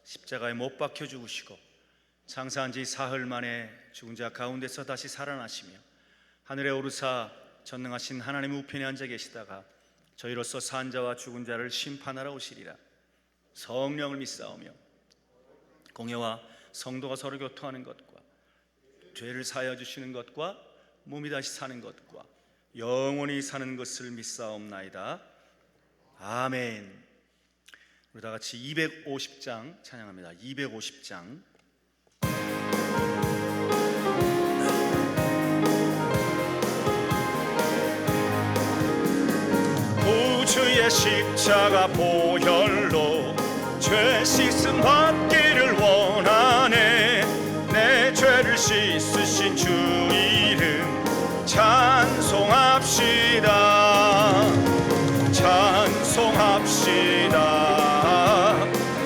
십자가에 못 박혀 죽으시고 장사한 지 사흘 만에 죽은 자 가운데서 다시 살아나시며 하늘에 오르사 전능하신 하나님의 우편에 앉아 계시다가 저희로서 산 자와 죽은 자를 심판하러 오시리라. 성령을 믿사오며 공회와 성도가 서로 교통하는 것과 죄를 사하여 주시는 것과 몸이 다시 사는 것과 영원히 사는 것을 믿사옵나이다. 아멘. 우리 다 같이 250장 찬양합니다. 250장. 구주의 십자가 보혈로 죄 씻음 받기를 원하네. 내 죄를 씻으신 주 이름 찬송합시다. 찬송합시다.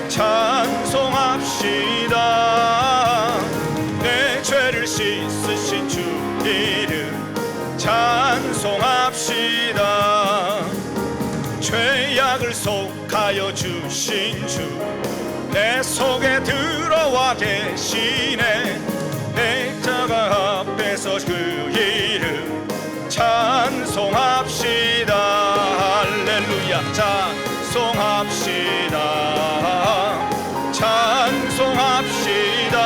찬송합시다. 내 죄를 씻으신 주 이름 찬송합시다. 죄악을 속하여 주신 주 내 속에 들어와 계시네. 내 자가 앞에서 그 이름 찬송합시다. 할렐루야. 찬송합시다. 찬송합시다.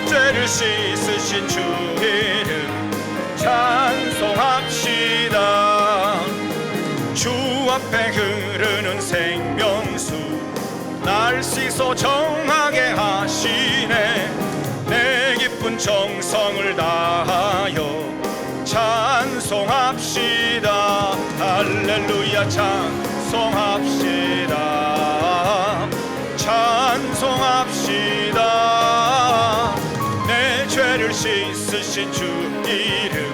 죄를 씻으신 주 이름 찬송합시다. 주 앞에 흐르는 생명수 날 씻어 정하게 하시네. 내 깊은 정성을 다하여 찬송합시다. 할렐루야. 찬송합시다. 찬송합시다. 내 죄를 씻으신 주 이름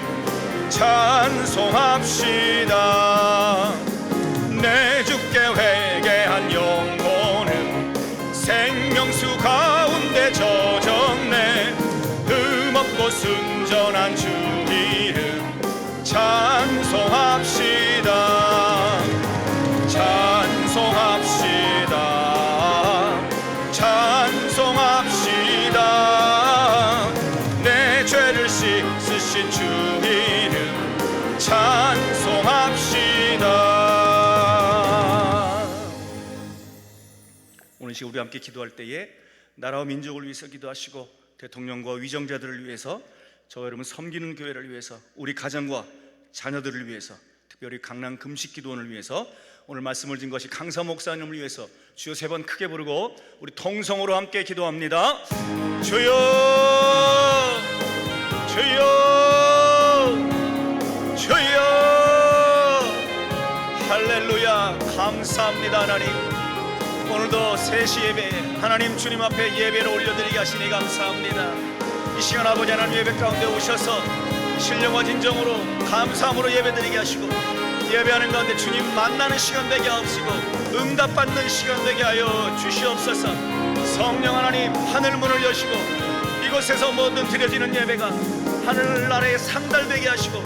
찬송합시다. 내 주께 회개한 영혼은 생명수 가운데 젖었네. 흠없고 순전한 주 이름 찬송합시다. 찬송합시다. 찬송합시다. 내 죄를 씻으신 주 이름 찬송합시다. 오늘 시간 우리 함께 기도할 때에 나라와 민족을 위해서 기도하시고 대통령과 위정자들을 위해서 저와 여러분 섬기는 교회를 위해서 우리 가정과 자녀들을 위해서 특별히 강남 금식기도원을 위해서 오늘 말씀을 준 것이 강사 목사님을 위해서 주여 3번 크게 부르고 우리 통성으로 함께 기도합니다. 주여 주여 주여. 할렐루야. 감사합니다. 하나님 오늘도 3시 예배 하나님 주님 앞에 예배를 올려드리게 하시니 감사합니다. 이 시간 아버지 하나님 예배 가운데 오셔서 신령과 진정으로 감사함으로 예배드리게 하시고 예배하는 가운데 주님 만나는 시간 되게 하옵시고 응답받는 시간 되게 하여 주시옵소서. 성령 하나님 하늘 문을 여시고 이곳에서 모든 드려지는 예배가 하늘 아래에 상달되게 하시고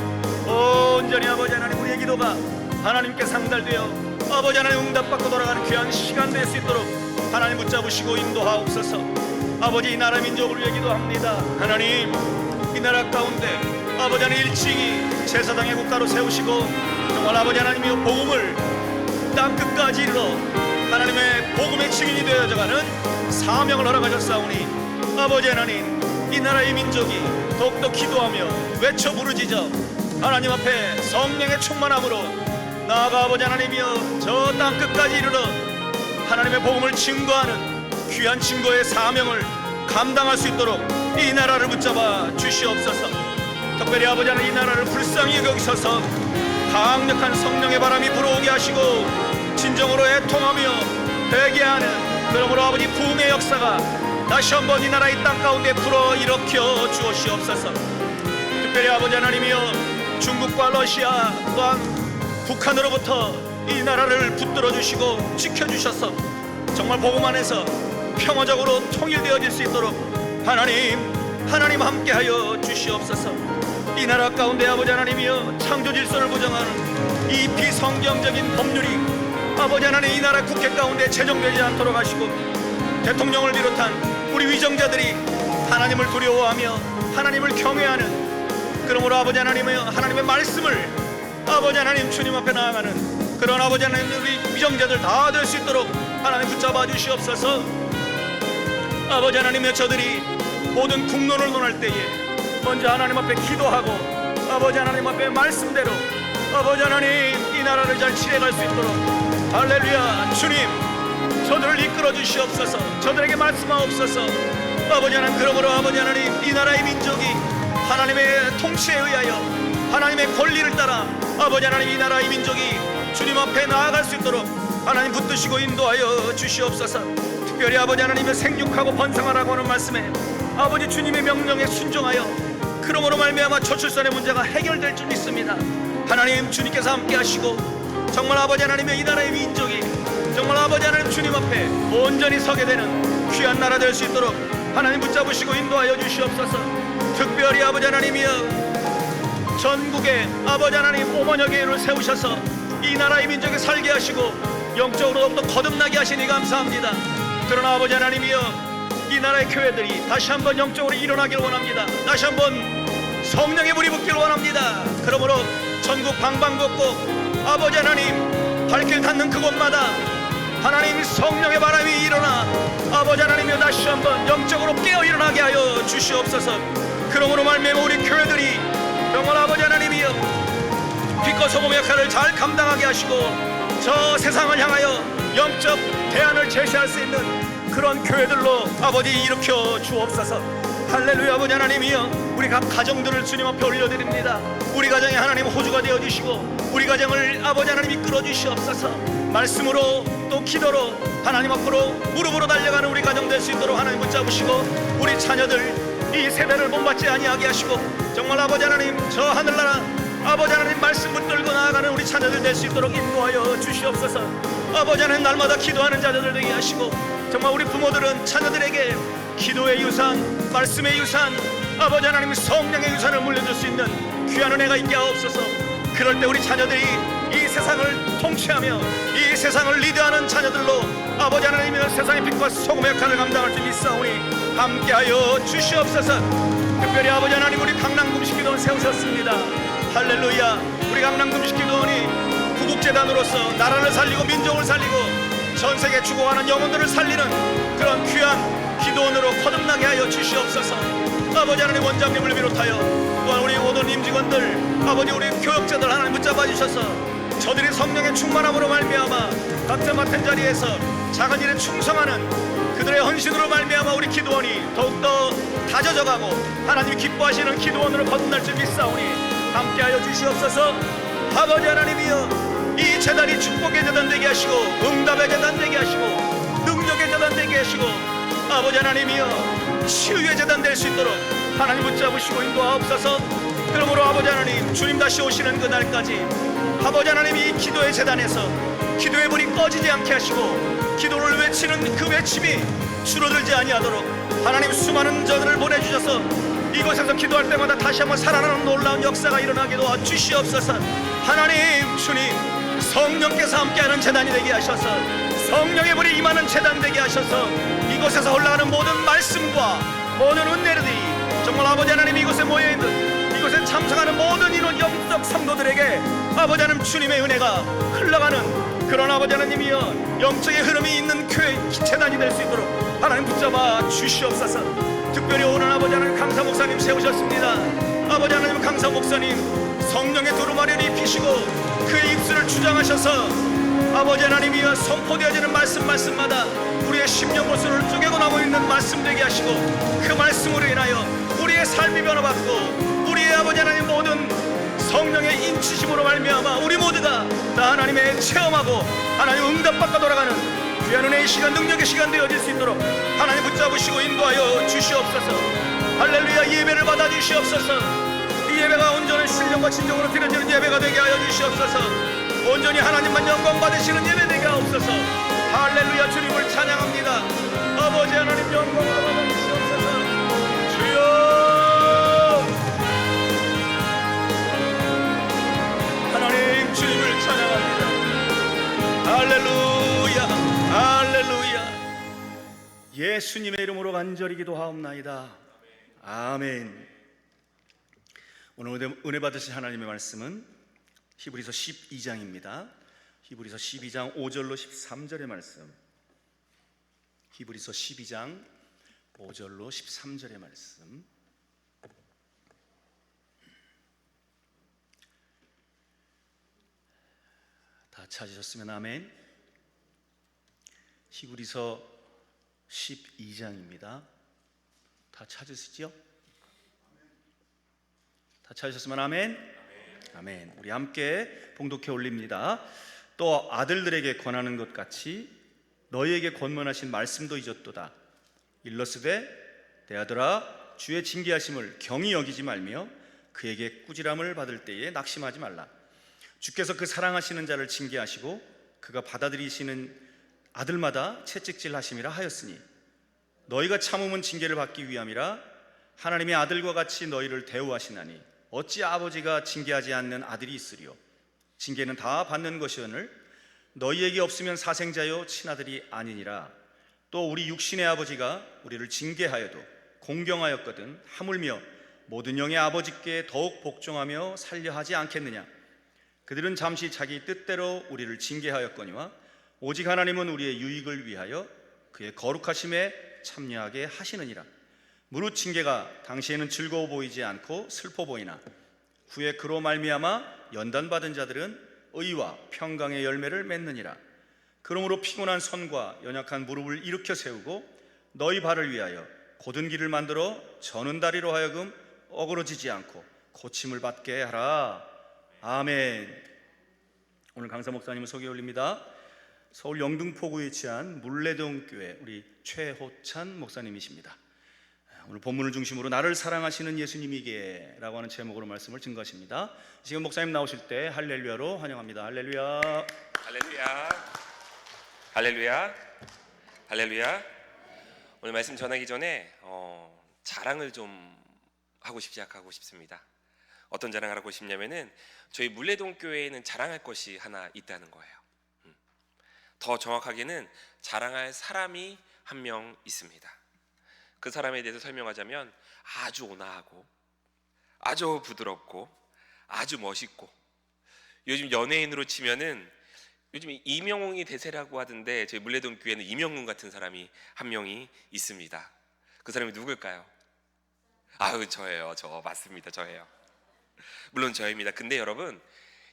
온전히 아버지 하나님 우리의 기도가 하나님께 상달되어 아버지 하나님 응답받고 돌아가는 귀한 시간 될 수 있도록 하나님 붙잡으시고 인도하옵소서. 아버지 이 나라 민족을 위해 기도합니다. 하나님 이 나라 가운데 아버지 하나님 일찍이 제사장의 국가로 세우시고 정말 아버지 하나님의 복음을 땅끝까지 이르러 하나님의 복음의 증인이 되어져가는 사명을 허락하셨사오니 아버지 하나님 이 나라의 민족이 더욱더 기도하며 외쳐 부르짖어 하나님 앞에 성령의 충만함으로 나아가 아버지 하나님이여 저 땅끝까지 이르러 하나님의 복음을 증거하는 귀한 증거의 사명을 감당할 수 있도록 이 나라를 붙잡아 주시옵소서. 특별히 아버지 하나님 이 나라를 불쌍히 여기셔서 강력한 성령의 바람이 불어오게 하시고 진정으로 애통하며 회개하는 그러므로 아버지 부흥의 역사가 다시 한번 이 나라 이 땅 가운데 불어 일으켜 주시옵소서. 특별히 아버지 하나님이여 중국과 러시아 또한 북한으로부터 이 나라를 붙들어 주시고 지켜주셔서 정말 복음 안에서 평화적으로 통일되어질 수 있도록 하나님 함께하여 주시옵소서. 이 나라 가운데 아버지 하나님이여 창조 질서를 보장하는 이 비성경적인 법률이 아버지 하나님 이 나라 국회 가운데 제정되지 않도록 하시고 대통령을 비롯한 우리 위정자들이 하나님을 두려워하며 하나님을 경외하는, 그러므로 아버지 하나님의 말씀을 아버지 하나님 주님 앞에 나아가는 그런 아버지 하나님 우리 위정자들 다 될 수 있도록 하나님 붙잡아 주시옵소서. 아버지 하나님의 저들이 모든 국론을 논할 때에 먼저 하나님 앞에 기도하고 아버지 하나님 앞에 말씀대로 아버지 하나님 이 나라를 잘 치러갈 수 있도록 할렐루야 주님 저들을 이끌어 주시옵소서. 저들에게 말씀하옵소서. 아버지 하나님, 그러므로 아버지 하나님 이 나라의 민족이 하나님의 통치에 의하여 하나님의 권리를 따라 아버지 하나님 이 나라의 민족이 주님 앞에 나아갈 수 있도록 하나님 붙드시고 인도하여 주시옵소서. 특별히 아버지 하나님의 생육하고 번성하라고 하는 말씀에 아버지 주님의 명령에 순종하여 그러므로 말미암아 저출산의 문제가 해결될 줄 믿습니다. 하나님 주님께서 함께 하시고 정말 아버지 하나님의 이 나라의 민족이 정말 아버지 하나님 주님 앞에 온전히 서게 되는 귀한 나라 될 수 있도록 하나님 붙잡으시고 인도하여 주시옵소서. 특별히 아버지 하나님이여 전국에 아버지 하나님 5만여 개인을 세우셔서 이 나라의 민족에 살게 하시고 영적으로 더욱더 거듭나게 하시니 감사합니다. 그러나 아버지 하나님이여 이 나라의 교회들이 다시 한번 영적으로 일어나기를 원합니다. 다시 한번 성령의 불이 붙기를 원합니다. 그러므로 전국 방방곡곡 아버지 하나님 발길 닿는 그곳마다 하나님 성령의 바람이 일어나 아버지 하나님이여 다시 한번 영적으로 깨어 일어나게 하여 주시옵소서. 그러므로 말미암아 우리 교회들이 정말 아버지 하나님이여 빛과 소금의 역할을 잘 감당하게 하시고 저 세상을 향하여 영적 대안을 제시할 수 있는 그런 교회들로 아버지 일으켜 주옵소서. 할렐루야. 아버지 하나님이여 우리 각 가정들을 주님 앞에 올려드립니다. 우리 가정에 하나님 호주가 되어주시고 우리 가정을 아버지 하나님 이끌어 주시옵소서. 말씀으로 또 기도로 하나님 앞으로 무릎으로 달려가는 우리 가정 될 수 있도록 하나님 붙잡으시고 우리 자녀들 이 세대를 본받지 아니하게 하시고 정말 아버지 하나님 저 하늘나라 아버지 하나님 말씀 붙들고 나아가는 우리 자녀들 될 수 있도록 인도하여 주시옵소서. 아버지 하나님 날마다 기도하는 자녀들 되게 하시고 정말 우리 부모들은 자녀들에게 기도의 유산, 말씀의 유산, 아버지 하나님 성령의 유산을 물려줄 수 있는 귀한 은혜가 있게 하옵소서. 그럴 때 우리 자녀들이 이 세상을 통치하며 이 세상을 리드하는 자녀들로 아버지 하나님의 세상의 빛과 소금의 역할을 감당할 수 있사오니 함께하여 주시옵소서. 특별히 아버지 하나님 우리 강남금식기도원 세우셨습니다. 할렐루야. 우리 강남금식기도원이 구국재단으로서 나라를 살리고 민족을 살리고 전 세계 죽어가는 영혼들을 살리는 그런 귀한 기도원으로 거듭나게 하여 주시옵소서. 아버지 하나님 원장님을 비롯하여 또한 우리 모든 임직원들 아버지 우리 교역자들 하나님 붙잡아 주셔서 저들이 성령의 충만함으로 말미암아 각자 맡은 자리에서 작은 일에 충성하는 그들의 헌신으로 말미암아 우리 기도원이 더욱더 다져져가고 하나님이 기뻐하시는 기도원으로 거듭날 줄 믿사오니 함께하여 주시옵소서. 아버지 하나님이여 이 재단이 축복의 재단 되게 하시고 응답의 재단 되게 하시고 능력의 재단 되게 하시고 아버지 하나님이여 치유의 재단 될 수 있도록 하나님 붙잡으시고 인도하옵소서. 그러므로 아버지 하나님 주님 다시 오시는 그날까지 아버지 하나님 이 기도의 재단에서 기도의 불이 꺼지지 않게 하시고 기도를 외치는 그 외침이 줄어들지 아니하도록 하나님 수많은 저들을 보내주셔서 이곳에서 기도할 때마다 다시 한번 살아나는 놀라운 역사가 일어나게 도와주시옵소서. 하나님 주님 성령께서 함께하는 재단이 되게 하셔서 성령의 불이 임하는 재단 되게 하셔서 이곳에서 올라가는 모든 말씀과 모든 은혜들이 정말 아버지 하나님 이곳에 모여있는 이곳에 참석하는 모든 이런 영적 성도들에게 아버지 하나님 주님의 은혜가 흘러가는 그런 아버지 하나님이여 영적의 흐름이 있는 교회 재단이 될 수 있도록 하나님 붙잡아 주시옵소서. 특별히 오늘 아버지 하나님 강사 목사님 세우셨습니다. 아버지 하나님 강사 목사님 성령의 두루마리를 입히시고 그의 입술을 주장하셔서 아버지 하나님이여 선포되어지는 말씀마다 우리의 심령 모습을 쪼개고 남아 있는 말씀 되게 하시고 그 말씀으로 인하여 우리의 삶이 변화받고 우리의 아버지 하나님 모든 성령의 인치심으로 말미암아 우리 모두가 다 하나님의 체험하고 하나님 응답받고 돌아가는 귀한 은혜의 시간 능력의 시간 되어질 수 있도록 하나님 붙잡으시고 인도하여 주시옵소서. 할렐루야. 예배를 받아 주시옵소서. 이 예배가 온전한 신령과 진정으로 드려지는 예배가 되게 하여 주시옵소서. 온전히 하나님만 영광 받으시는 예배 되게 하옵소서. 할렐루야. 주님을 찬양합니다. 아버지 하나님 영광을 받아 주시옵소서. 주여 하나님 주님을 찬양합니다. 할렐루야. 예수님의 이름으로 간절히 기도하옵나이다. 아멘. 오늘 은혜 받으실 하나님의 말씀은 히브리서 12장입니다. 히브리서 12장 5절로 13절의 말씀. 히브리서 12장 5절로 13절의 말씀. 다 찾으셨으면 아멘. 히브리서 12장입니다. 다 찾으시죠? 다 찾으셨으면 아멘. 아멘. 우리 함께 봉독해 올립니다. 또 아들들에게 권하는 것 같이 너희에게 권면하신 말씀도 잊었도다. 일러스되 내 아들아 주의 징계하심을 경히 여기지 말며 그에게 꾸지람을 받을 때에 낙심하지 말라. 주께서 그 사랑하시는 자를 징계하시고 그가 받아들이시는 아들마다 채찍질 하심이라 하였으니 너희가 참음은 징계를 받기 위함이라. 하나님의 아들과 같이 너희를 대우하시나니 어찌 아버지가 징계하지 않는 아들이 있으리요. 징계는 다 받는 것이오늘 너희에게 없으면 사생자요 친아들이 아니니라. 또 우리 육신의 아버지가 우리를 징계하여도 공경하였거든 하물며 모든 영의 아버지께 더욱 복종하며 살려 하지 않겠느냐. 그들은 잠시 자기 뜻대로 우리를 징계하였거니와 오직 하나님은 우리의 유익을 위하여 그의 거룩하심에 참여하게 하시느니라. 무릇 징계가 당시에는 즐거워 보이지 않고 슬퍼 보이나 후에 그로 말미암아 연단받은 자들은 의와 평강의 열매를 맺느니라. 그러므로 피곤한 손과 연약한 무릎을 일으켜 세우고 너희 발을 위하여 곧은 길을 만들어 저는 다리로 하여금 어그러지지 않고 고침을 받게 하라. 아멘. 오늘 강사 목사님을 소개해 올립니다. 서울 영등포구에 위치한 물레동 교회 우리 최호찬 목사님이십니다. 오늘 본문을 중심으로 나를 사랑하시는 예수님이게 라고 하는 제목으로 말씀을 증거하십니다. 지금 목사님 나오실 때 할렐루야로 환영합니다. 할렐루야. 할렐루야. 할렐루야. 할렐루야. 오늘 말씀 전하기 전에 자랑을 좀 시작하고 싶습니다. 어떤 자랑을 하고 싶냐면은 저희 물레동 교회에는 자랑할 것이 하나 있다는 거예요. 더 정확하게는 자랑할 사람이 한 명 있습니다. 그 사람에 대해서 설명하자면 아주 온화하고 아주 부드럽고 아주 멋있고 요즘 연예인으로 치면은 요즘 이명웅이 대세라고 하던데 저희 물레동 교회는 이명웅 같은 사람이 한 명이 있습니다. 그 사람이 누굴까요? 아유 저예요. 저 맞습니다. 저예요. 물론 저입니다. 근데 여러분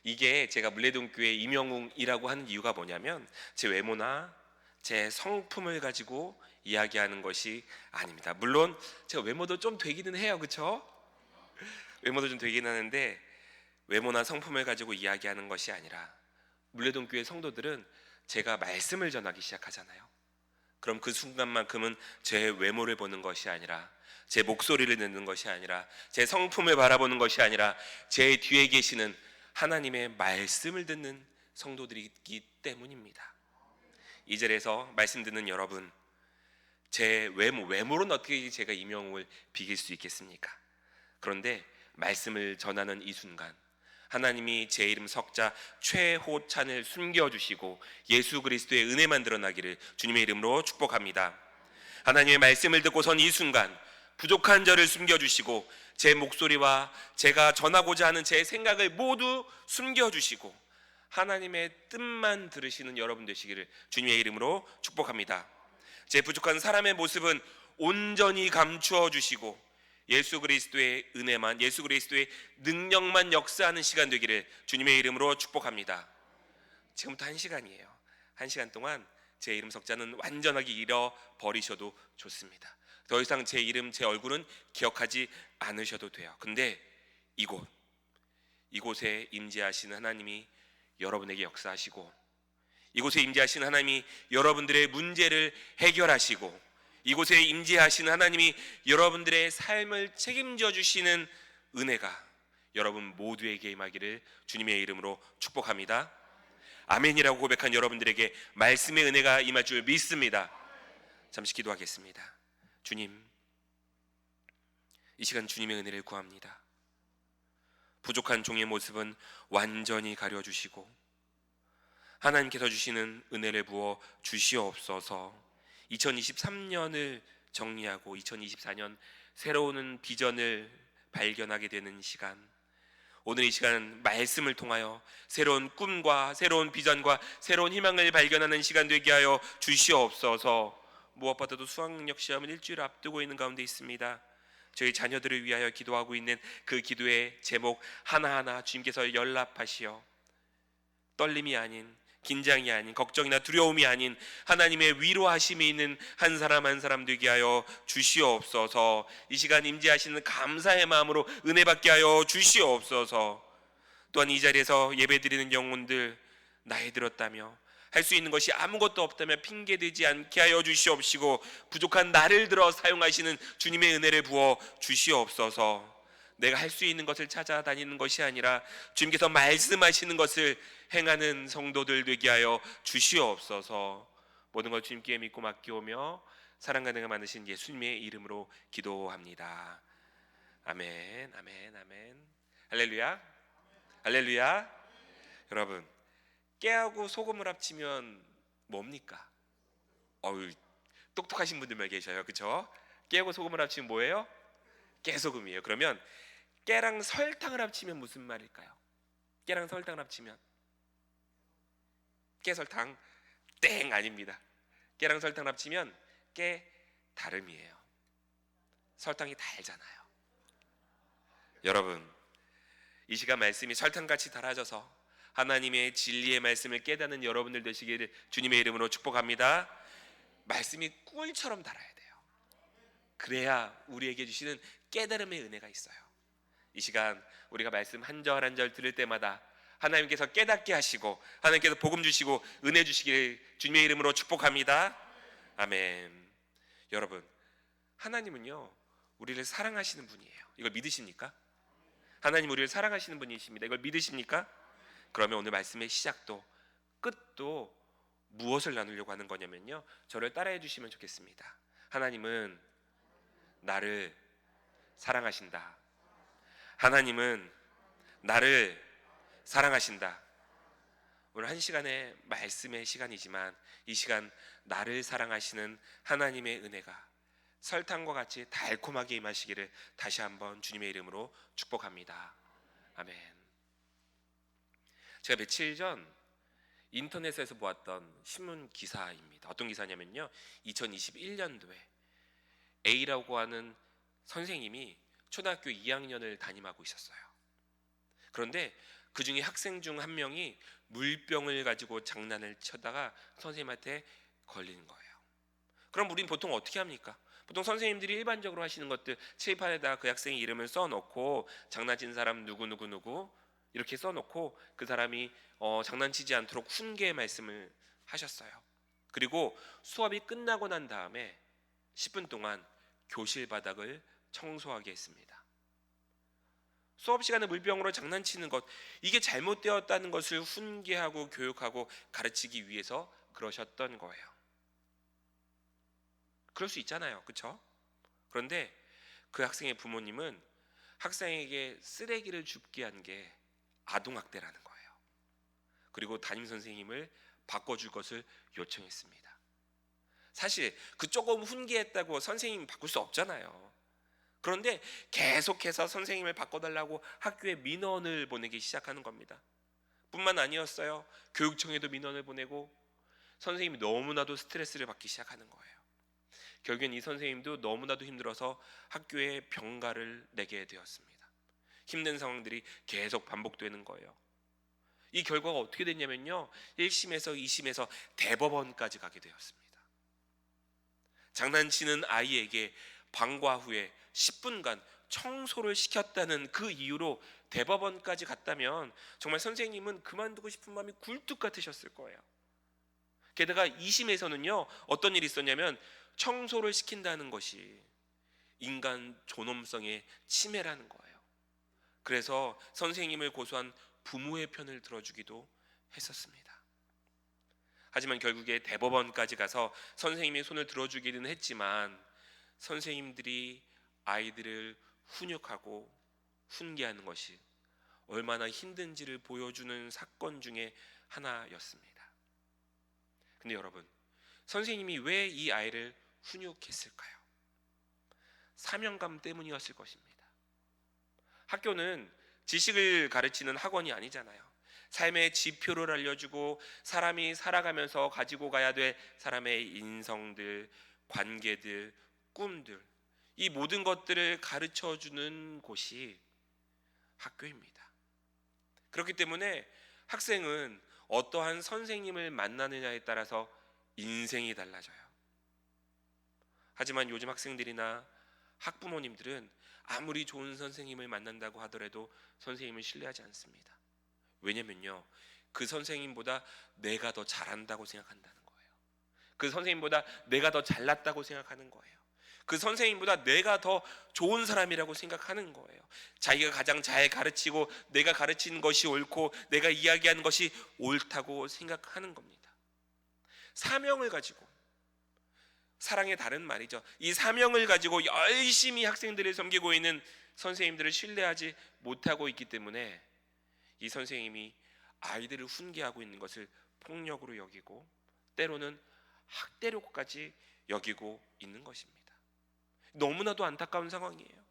이게 제가 물레동 교회 이명웅이라고 하는 이유가 뭐냐면 제 외모나 제 성품을 가지고 이야기하는 것이 아닙니다. 물론 제가 외모도 좀 되기는 해요. 그렇죠? 외모도 좀 되긴 하는데 외모나 성품을 가지고 이야기하는 것이 아니라 물레동 교회 성도들은 제가 말씀을 전하기 시작하잖아요. 그럼 그 순간만큼은 제 외모를 보는 것이 아니라 제 목소리를 듣는 것이 아니라 제 성품을 바라보는 것이 아니라 제 뒤에 계시는 하나님의 말씀을 듣는 성도들이기 때문입니다. 이 절에서 말씀 듣는 여러분, 제 외모로는 어떻게 제가 이명웅을 비길 수 있겠습니까? 그런데 말씀을 전하는 이 순간 하나님이 제 이름 석자 최호찬을 숨겨주시고 예수 그리스도의 은혜만 드러나기를 주님의 이름으로 축복합니다. 하나님의 말씀을 듣고선 이 순간 부족한 저를 숨겨주시고 제 목소리와 제가 전하고자 하는 제 생각을 모두 숨겨주시고 하나님의 뜻만 들으시는 여러분 되시기를 주님의 이름으로 축복합니다. 제 부족한 사람의 모습은 온전히 감추어 주시고 예수 그리스도의 은혜만, 예수 그리스도의 능력만 역사하는 시간 되기를 주님의 이름으로 축복합니다. 지금부터 1시간이에요. 1시간 동안 제 이름 석자는 완전하게 잃어버리셔도 좋습니다. 더 이상 제 이름, 제 얼굴은 기억하지 않으셔도 돼요. 근데 이곳에 임재하시는 하나님이 여러분에게 역사하시고 이곳에 임재하시는 하나님이 여러분들의 문제를 해결하시고 이곳에 임재하시는 하나님이 여러분들의 삶을 책임져 주시는 은혜가 여러분 모두에게 임하기를 주님의 이름으로 축복합니다. 아멘이라고 고백한 여러분들에게 말씀의 은혜가 임할 줄 믿습니다. 잠시 기도하겠습니다. 주님, 이 시간 주님의 은혜를 구합니다. 부족한 종의 모습은 완전히 가려주시고 하나님께서 주시는 은혜를 부어 주시옵소서. 2023년을 정리하고 2024년 새로운 비전을 발견하게 되는 시간, 오늘 이 시간 말씀을 통하여 새로운 꿈과 새로운 비전과 새로운 희망을 발견하는 시간 되게 하여 주시옵소서. 무엇보다도 수학능력 시험을 일주일 앞두고 있는 가운데 있습니다. 저희 자녀들을 위하여 기도하고 있는 그 기도의 제목 하나하나 주님께서 연락하시어 떨림이 아닌, 긴장이 아닌, 걱정이나 두려움이 아닌 하나님의 위로하심이 있는 한 사람 한 사람 되게 하여 주시옵소서. 이 시간 임재하시는 감사의 마음으로 은혜 받게 하여 주시옵소서. 또한 이 자리에서 예배드리는 영혼들, 나이 들었다며 할 수 있는 것이 아무것도 없다며 핑계대지 않게 하여 주시옵시고, 부족한 나를 들어 사용하시는 주님의 은혜를 부어 주시옵소서. 내가 할 수 있는 것을 찾아다니는 것이 아니라 주님께서 말씀하시는 것을 행하는 성도들 되게 하여 주시옵소서. 모든 걸 주님께 믿고 맡기오며 사랑과 능력 많으신 예수님의 이름으로 기도합니다. 아멘, 아멘, 아멘. 할렐루야, 할렐루야. 여러분, 깨하고 소금을 합치면 뭡니까? 똑똑하신 분들만 계셔요, 그렇죠? 깨하고 소금을 합치면 뭐예요? 깨소금이에요. 그러면 깨랑 설탕을 합치면 무슨 말일까요? 깨랑 설탕을 합치면 깨설탕 땡 아닙니다. 깨랑 설탕을 합치면 깨다름이에요. 설탕이 달잖아요. 여러분, 이 시간 말씀이 설탕같이 달아져서 하나님의 진리의 말씀을 깨닫는 여러분들 되시기를 주님의 이름으로 축복합니다. 말씀이 꿀처럼 달아야 돼요. 그래야 우리에게 주시는 깨달음의 은혜가 있어요. 이 시간 우리가 말씀 한 절 한 절 들을 때마다 하나님께서 깨닫게 하시고 하나님께서 복음 주시고 은혜 주시기를 주님의 이름으로 축복합니다. 아멘. 여러분, 하나님은요 우리를 사랑하시는 분이에요. 이걸 믿으십니까? 하나님 우리를 사랑하시는 분이십니다. 이걸 믿으십니까? 그러면 오늘 말씀의 시작도 끝도 무엇을 나누려고 하는 거냐면요, 저를 따라해 주시면 좋겠습니다. 하나님은 나를 사랑하신다. 하나님은 나를 사랑하신다. 오늘 한 시간의 말씀의 시간이지만 이 시간 나를 사랑하시는 하나님의 은혜가 설탕과 같이 달콤하게 임하시기를 다시 한번 주님의 이름으로 축복합니다. 아멘. 제가 며칠 전 인터넷에서 보았던 신문 기사입니다. 어떤 기사냐면요, 2021년도에 A라고 하는 선생님이 초등학교 2학년을 담임하고 있었어요. 그런데 그 중에 학생 중 한 명이 물병을 가지고 장난을 쳐다가 선생님한테 걸리는 거예요. 그럼 우리는 보통 어떻게 합니까? 보통 선생님들이 일반적으로 하시는 것들, 칠판에다가 그 학생의 이름을 써놓고 장난친 사람 누구 이렇게 써놓고 그 사람이 장난치지 않도록 훈계의 말씀을 하셨어요. 그리고 수업이 끝나고 난 다음에 10분 동안 교실 바닥을 청소하게 했습니다. 수업 시간에 물병으로 장난치는 것, 이게 잘못되었다는 것을 훈계하고 교육하고 가르치기 위해서 그러셨던 거예요. 그럴 수 있잖아요, 그렇죠? 그런데 그 학생의 부모님은 학생에게 쓰레기를 줍게 한 게 아동학대라는 거예요. 그리고 담임 선생님을 바꿔줄 것을 요청했습니다. 사실 그 조금 훈계했다고 선생님이 바꿀 수 없잖아요. 그런데 계속해서 선생님을 바꿔달라고 학교에 민원을 보내기 시작하는 겁니다. 뿐만 아니었어요. 교육청에도 민원을 보내고 선생님이 너무나도 스트레스를 받기 시작하는 거예요. 결국엔 이 선생님도 너무나도 힘들어서 학교에 병가를 내게 되었습니다. 힘든 상황들이 계속 반복되는 거예요. 이 결과가 어떻게 됐냐면요, 1심에서 2심에서 대법원까지 가게 되었습니다. 장난치는 아이에게 방과 후에 10분간 청소를 시켰다는 그 이유로 대법원까지 갔다면 정말 선생님은 그만두고 싶은 마음이 굴뚝 같으셨을 거예요. 게다가 2심에서는요 어떤 일이 있었냐면, 청소를 시킨다는 것이 인간 존엄성의 침해라는 거예요. 그래서 선생님을 고소한 부모의 편을 들어주기도 했었습니다. 하지만 결국에 대법원까지 가서 선생님의 손을 들어주기는 했지만 선생님들이 아이들을 훈육하고 훈계하는 것이 얼마나 힘든지를 보여주는 사건 중에 하나였습니다. 근데 여러분, 선생님이 왜 이 아이를 훈육했을까요? 사명감 때문이었을 것입니다. 학교는 지식을 가르치는 학원이 아니잖아요. 삶의 지표를 알려주고 사람이 살아가면서 가지고 가야 될 사람의 인성들, 관계들, 꿈들, 이 모든 것들을 가르쳐주는 곳이 학교입니다. 그렇기 때문에 학생은 어떠한 선생님을 만나느냐에 따라서 인생이 달라져요. 하지만 요즘 학생들이나 학부모님들은 아무리 좋은 선생님을 만난다고 하더라도 선생님을 신뢰하지 않습니다. 왜냐면요, 그 선생님보다 내가 더 잘한다고 생각한다는 거예요. 그 선생님보다 내가 더 잘났다고 생각하는 거예요. 그 선생님보다 내가 더 좋은 사람이라고 생각하는 거예요. 자기가 가장 잘 가르치고 내가 가르치는 것이 옳고 내가 이야기하는 것이 옳다고 생각하는 겁니다. 사명을 가지고, 사랑의 다른 말이죠, 이 사명을 가지고 열심히 학생들을 섬기고 있는 선생님들을 신뢰하지 못하고 있기 때문에 이 선생님이 아이들을 훈계하고 있는 것을 폭력으로 여기고 때로는 학대로까지 여기고 있는 것입니다. 너무나도 안타까운 상황이에요.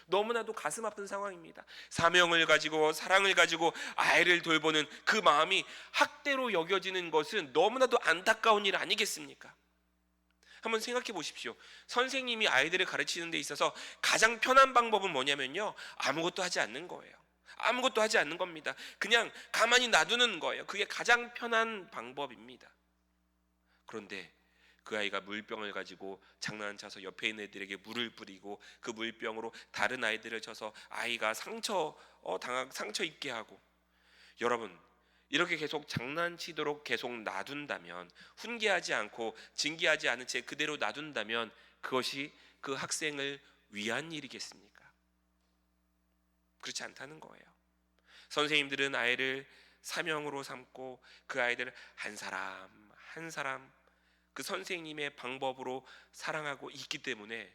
너무나도 가슴 아픈 상황입니다. 사명을 가지고 사랑을 가지고 아이를 돌보는 그 마음이 학대로 여겨지는 것은 너무나도 안타까운 일 아니겠습니까? 한번 생각해 보십시오. 선생님이 아이들을 가르치는 데 있어서 가장 편한 방법은 뭐냐면요, 아무것도 하지 않는 거예요. 아무것도 하지 않는 겁니다. 그냥 가만히 놔두는 거예요. 그게 가장 편한 방법입니다. 그런데 그 아이가 물병을 가지고 장난쳐서 옆에 있는 애들에게 물을 뿌리고 그 물병으로 다른 아이들을 쳐서 아이가 상처 입게 하고, 여러분, 이렇게 계속 장난치도록 계속 놔둔다면, 훈계하지 않고 징계하지 않은 채 그대로 놔둔다면 그것이 그 학생을 위한 일이겠습니까? 그렇지 않다는 거예요. 선생님들은 아이를 사명으로 삼고 그 아이들을 한 사람 한 사람 그 선생님의 방법으로 사랑하고 있기 때문에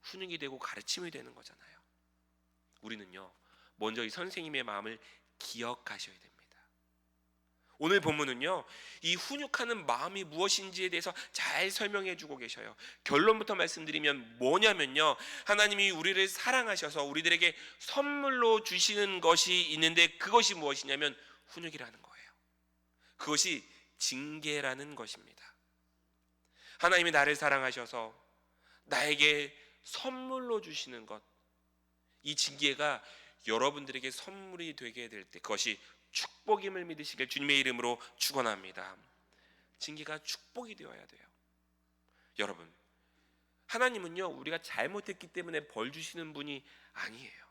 훈육이 되고 가르침이 되는 거잖아요. 우리는요, 먼저 이 선생님의 마음을 기억하셔야 됩니다. 오늘 본문은요, 이 훈육하는 마음이 무엇인지에 대해서 잘 설명해 주고 계셔요. 결론부터 말씀드리면 뭐냐면요, 하나님이 우리를 사랑하셔서 우리들에게 선물로 주시는 것이 있는데 그것이 무엇이냐면 훈육이라는 거예요. 그것이 징계라는 것입니다. 하나님이 나를 사랑하셔서 나에게 선물로 주시는 것, 이 징계가 여러분들에게 선물이 되게 될 때 그것이 축복임을 믿으시길 주님의 이름으로 축원합니다. 징계가 축복이 되어야 돼요. 여러분, 하나님은요, 우리가 잘못했기 때문에 벌 주시는 분이 아니에요.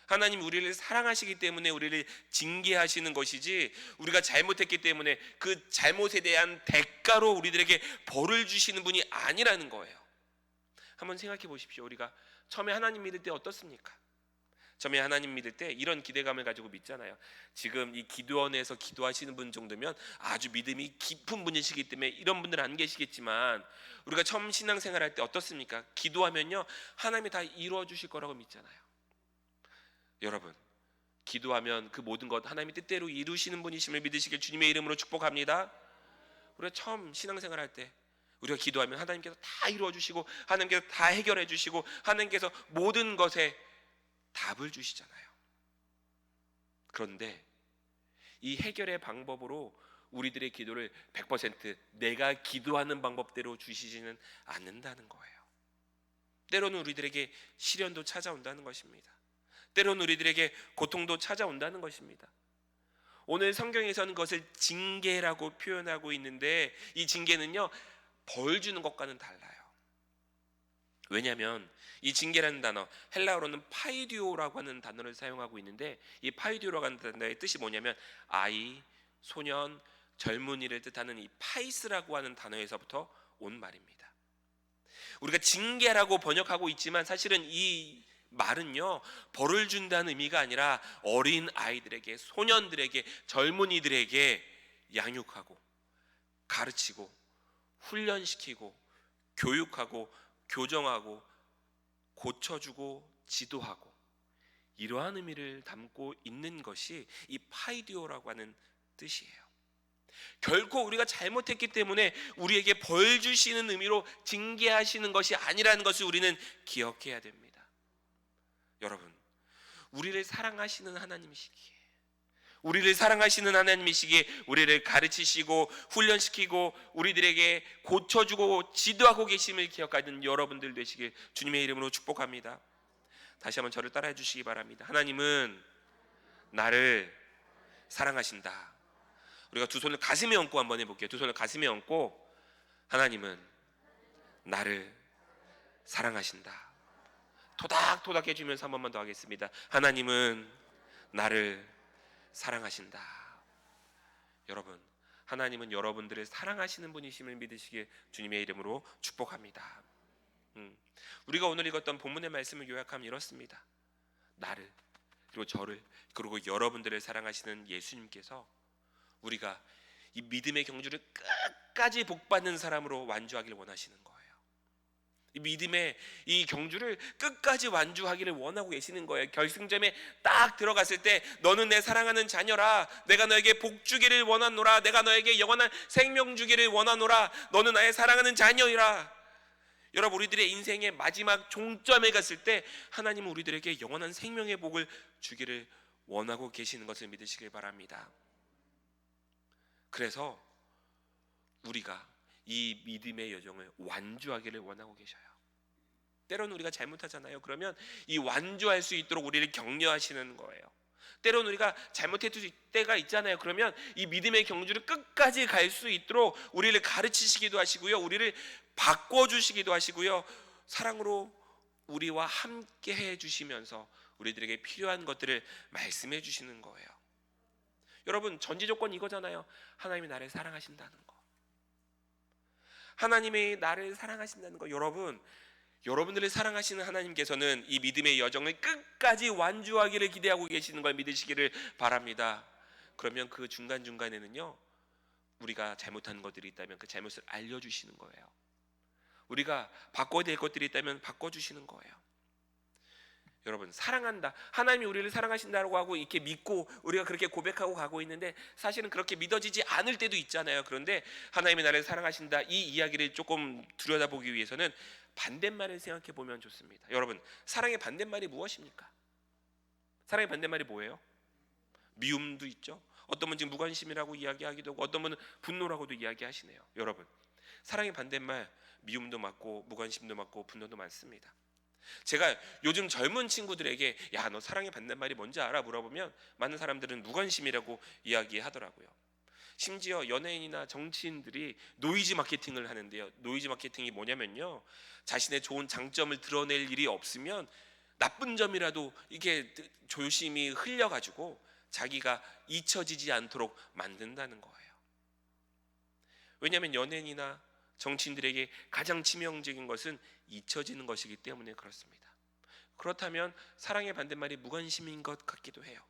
하나님 우리를 사랑하시기 때문에 우리를 징계하시는 것이지, 우리가 잘못했기 때문에 그 잘못에 대한 대가로 우리들에게 벌을 주시는 분이 아니라는 거예요. 한번 생각해 보십시오. 우리가 처음에 하나님 믿을 때 어떻습니까? 처음에 하나님 믿을 때 이런 기대감을 가지고 믿잖아요. 지금 이 기도원에서 기도하시는 분 정도면 아주 믿음이 깊은 분이시기 때문에 이런 분들은 안 계시겠지만, 우리가 처음 신앙생활 할 때 어떻습니까? 기도하면요, 하나님이 다 이루어 주실 거라고 믿잖아요. 여러분, 기도하면 그 모든 것 하나님이 뜻대로 이루시는 분이심을 믿으시길 주님의 이름으로 축복합니다. 우리가 처음 신앙생활 할 때 우리가 기도하면 하나님께서 다 이루어 주시고 하나님께서 다 해결해 주시고 하나님께서 모든 것에 답을 주시잖아요. 그런데 이 해결의 방법으로 우리들의 기도를 100% 내가 기도하는 방법대로 주시지는 않는다는 거예요. 때로는 우리들에게 시련도 찾아온다는 것입니다. 때로는 우리들에게 고통도 찾아온다는 것입니다. 오늘 성경에서는 그것을 징계라고 표현하고 있는데, 이 징계는요, 벌 주는 것과는 달라요. 왜냐하면 이 징계라는 단어, 헬라어로는 파이디오라고 하는 단어를 사용하고 있는데, 이 파이디오라고 하는 단어의 뜻이 뭐냐면 아이, 소년, 젊은이를 뜻하는 이 파이스라고 하는 단어에서부터 온 말입니다. 우리가 징계라고 번역하고 있지만 사실은 이 말은요, 벌을 준다는 의미가 아니라 어린 아이들에게, 소년들에게, 젊은이들에게 양육하고 가르치고 훈련시키고 교육하고 교정하고 고쳐주고 지도하고, 이러한 의미를 담고 있는 것이 이 파이디오라고 하는 뜻이에요. 결코 우리가 잘못했기 때문에 우리에게 벌 주시는 의미로 징계하시는 것이 아니라는 것을 우리는 기억해야 됩니다. 여러분, 우리를 사랑하시는 하나님이시기에, 우리를 사랑하시는 하나님이시기에 우리를 가르치시고 훈련시키고 우리들에게 고쳐주고 지도하고 계심을 기억하는 여러분들 되시길 주님의 이름으로 축복합니다. 다시 한번 저를 따라해 주시기 바랍니다. 하나님은 나를 사랑하신다. 우리가 두 손을 가슴에 얹고 한번 해볼게요. 두 손을 가슴에 얹고, 하나님은 나를 사랑하신다. 토닥토닥 해주면서 한 번만 더 하겠습니다. 하나님은 나를 사랑하신다. 여러분, 하나님은 여러분들을 사랑하시는 분이심을 믿으시기에 주님의 이름으로 축복합니다. 우리가 오늘 읽었던 본문의 말씀을 요약하면 이렇습니다. 나를, 그리고 저를, 그리고 여러분들을 사랑하시는 예수님께서 우리가 이 믿음의 경주를 끝까지 복받는 사람으로 완주하기를 원하시는 거예요. 이 믿음의 이 경주를 끝까지 완주하기를 원하고 계시는 거예요. 결승점에 딱 들어갔을 때 너는 내 사랑하는 자녀라, 내가 너에게 복 주기를 원하노라, 내가 너에게 영원한 생명 주기를 원하노라, 너는 나의 사랑하는 자녀이라. 여러분, 우리들의 인생의 마지막 종점에 갔을 때 하나님은 우리들에게 영원한 생명의 복을 주기를 원하고 계시는 것을 믿으시길 바랍니다. 그래서 우리가 이 믿음의 여정을 완주하기를 원하고 계셔요. 때로는 우리가 잘못하잖아요. 그러면 이 완주할 수 있도록 우리를 격려하시는 거예요. 때로는 우리가 잘못했을 때가 있잖아요. 그러면 이 믿음의 경주를 끝까지 갈 수 있도록 우리를 가르치시기도 하시고요, 우리를 바꿔주시기도 하시고요, 사랑으로 우리와 함께 해주시면서 우리들에게 필요한 것들을 말씀해 주시는 거예요. 여러분, 전제 조건이 이거잖아요. 하나님이 나를 사랑하신다는 거. 하나님이 나를 사랑하신다는 거. 여러분들을 사랑하시는 하나님께서는 이 믿음의 여정을 끝까지 완주하기를 기대하고 계시는 걸 믿으시기를 바랍니다. 그러면 그 중간중간에는요, 우리가 잘못한 것들이 있다면 그 잘못을 알려주시는 거예요. 우리가 바꿔야 될 것들이 있다면 바꿔주시는 거예요. 여러분, 사랑한다, 하나님이 우리를 사랑하신다고 하고 이렇게 믿고 우리가 그렇게 고백하고 가고 있는데 사실은 그렇게 믿어지지 않을 때도 있잖아요. 그런데 하나님이 나를 사랑하신다, 이 이야기를 조금 들여다보기 위해서는 반대말을 생각해 보면 좋습니다. 여러분, 사랑의 반대말이 무엇입니까? 사랑의 반대말이 뭐예요? 미움도 있죠. 어떤 분은 지금 무관심이라고 이야기하기도 하고 어떤 분은 분노라고도 이야기하시네요. 여러분, 사랑의 반대말 미움도 맞고 무관심도 맞고 분노도 많습니다. 제가 요즘 젊은 친구들에게 야, 너 사랑의 반대말이 뭔지 알아? 물어보면 많은 사람들은 무관심이라고 이야기하더라고요. 심지어 연예인이나 정치인들이 노이즈 마케팅을 하는데요, 노이즈 마케팅이 뭐냐면요, 자신의 좋은 장점을 드러낼 일이 없으면 나쁜 점이라도 이게 조심히 흘려가지고 자기가 잊혀지지 않도록 만든다는 거예요. 왜냐하면 연예인이나 정치인들에게 가장 치명적인 것은 잊혀지는 것이기 때문에 그렇습니다. 그렇다면 사랑의 반대말이 무관심인 것 같기도 해요.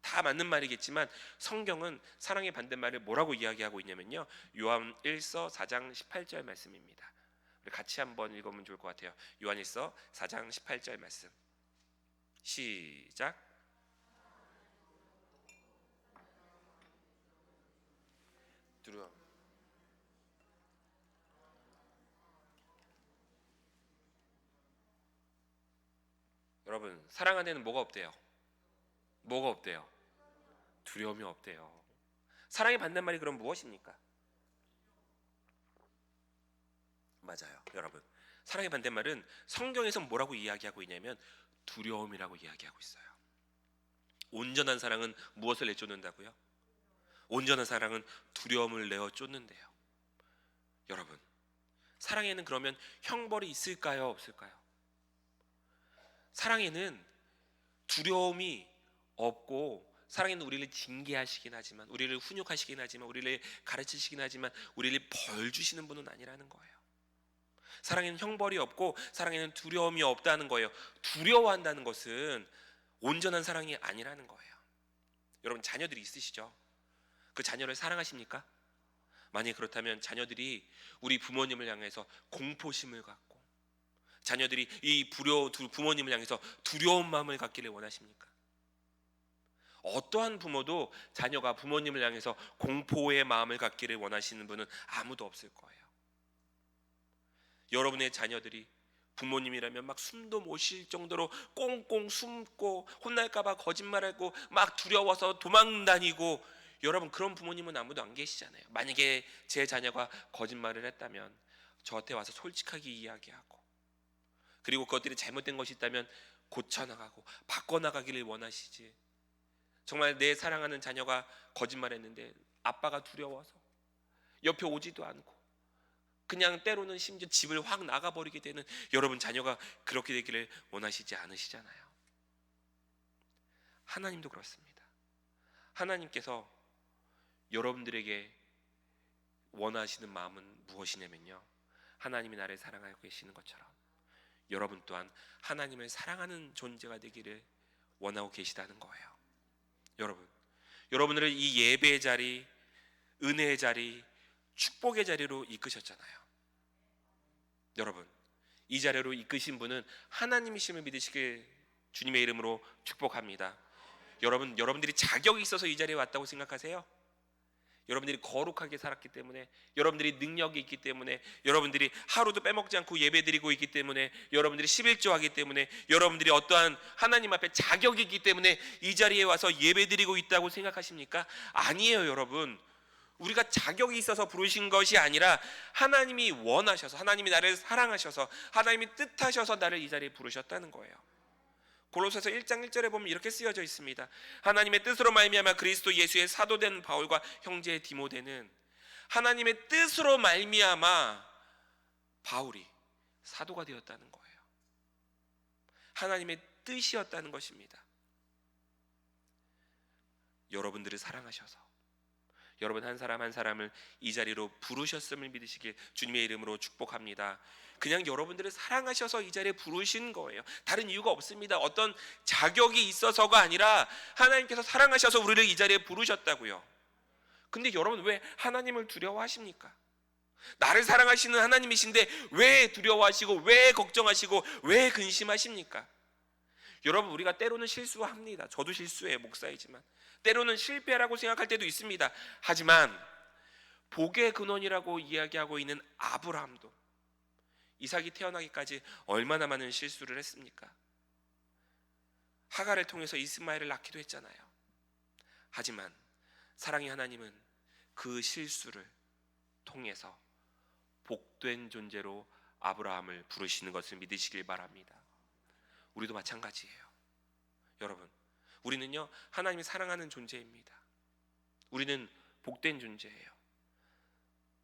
다 맞는 말이겠지만 성경은 사랑의 반대말을 뭐라고 이야기하고 있냐면요, 요한 1서 4장 18절 말씀입니다. 우리 같이 한번 읽으면 좋을 것 같아요. 요한 1서 4장 18절 말씀, 시작. 두려움. 여러분, 사랑 안에는 뭐가 없대요? 뭐가 없대요? 두려움이 없대요. 사랑의 반대말이 그럼 무엇입니까? 맞아요, 여러분. 사랑의 반대말은 성경에서 뭐라고 이야기하고 있냐면 두려움이라고 이야기하고 있어요. 온전한 사랑은 무엇을 내쫓는다고요? 온전한 사랑은 두려움을 내어 쫓는데요. 여러분, 사랑에는 그러면 형벌이 있을까요, 없을까요? 사랑에는 두려움이 없고, 사랑에는 우리를 징계하시긴 하지만, 우리를 훈육하시긴 하지만, 우리를 가르치시긴 하지만 우리를 벌 주시는 분은 아니라는 거예요. 사랑에는 형벌이 없고 사랑에는 두려움이 없다는 거예요. 두려워한다는 것은 온전한 사랑이 아니라는 거예요. 여러분, 자녀들이 있으시죠? 그 자녀를 사랑하십니까? 만약 그렇다면 자녀들이 우리 부모님을 향해서 공포심을 갖고, 자녀들이 이 부모님을 향해서 두려운 마음을 갖기를 원하십니까? 어떠한 부모도 자녀가 부모님을 향해서 공포의 마음을 갖기를 원하시는 분은 아무도 없을 거예요. 여러분의 자녀들이 부모님이라면 막 숨도 못 쉴 정도로 꽁꽁 숨고 혼날까봐 거짓말하고 막 두려워서 도망다니고, 여러분 그런 부모님은 아무도 안 계시잖아요. 만약에 제 자녀가 거짓말을 했다면 저한테 와서 솔직하게 이야기하고, 그리고 그것들이 잘못된 것이 있다면 고쳐나가고 바꿔나가기를 원하시지, 정말 내 사랑하는 자녀가 거짓말했는데 아빠가 두려워서 옆에 오지도 않고 그냥 때로는 심지어 집을 확 나가버리게 되는 여러분 자녀가 그렇게 되기를 원하시지 않으시잖아요. 하나님도 그렇습니다. 하나님께서 여러분들에게 원하시는 마음은 무엇이냐면요, 하나님이 나를 사랑하고 계시는 것처럼 여러분 또한 하나님을 사랑하는 존재가 되기를 원하고 계시다는 거예요. 여러분들을 이 예배의 자리, 은혜의 자리, 축복의 자리로 이끄셨잖아요. 여러분, 이 자리로 이끄신 분은 하나님이심을 믿으시길 주님의 이름으로 축복합니다. 여러분들이 자격이 있어서 이 자리에 왔다고 생각하세요? 여러분들이 거룩하게 살았기 때문에, 여러분들이 능력이 있기 때문에, 여러분들이 하루도 빼먹지 않고 예배드리고 있기 때문에, 여러분들이 11조하기 때문에, 여러분들이 어떠한 하나님 앞에 자격이 있기 때문에 이 자리에 와서 예배드리고 있다고 생각하십니까? 아니에요. 여러분, 우리가 자격이 있어서 부르신 것이 아니라 하나님이 원하셔서, 하나님이 나를 사랑하셔서, 하나님이 뜻하셔서 나를 이 자리에 부르셨다는 거예요. 골로새서 1장 1절에 보면 이렇게 쓰여져 있습니다. 하나님의 뜻으로 말미암아 그리스도 예수의 사도된 바울과 형제 디모데는, 하나님의 뜻으로 말미암아 바울이 사도가 되었다는 거예요. 하나님의 뜻이었다는 것입니다. 여러분들을 사랑하셔서 여러분 한 사람 한 사람을 이 자리로 부르셨음을 믿으시길 주님의 이름으로 축복합니다. 그냥 여러분들을 사랑하셔서 이 자리에 부르신 거예요. 다른 이유가 없습니다. 어떤 자격이 있어서가 아니라 하나님께서 사랑하셔서 우리를 이 자리에 부르셨다고요. 근데 여러분, 왜 하나님을 두려워하십니까? 나를 사랑하시는 하나님이신데 왜 두려워하시고, 왜 걱정하시고, 왜 근심하십니까? 여러분, 우리가 때로는 실수합니다. 저도 실수해요, 목사이지만. 때로는 실패라고 생각할 때도 있습니다. 하지만 복의 근원이라고 이야기하고 있는 아브라함도 이삭이 태어나기까지 얼마나 많은 실수를 했습니까? 하갈을 통해서 이스마엘을 낳기도 했잖아요. 하지만 사랑의 하나님은 그 실수를 통해서 복된 존재로 아브라함을 부르시는 것을 믿으시길 바랍니다. 우리도 마찬가지예요. 여러분, 우리는요 하나님이 사랑하는 존재입니다. 우리는 복된 존재예요.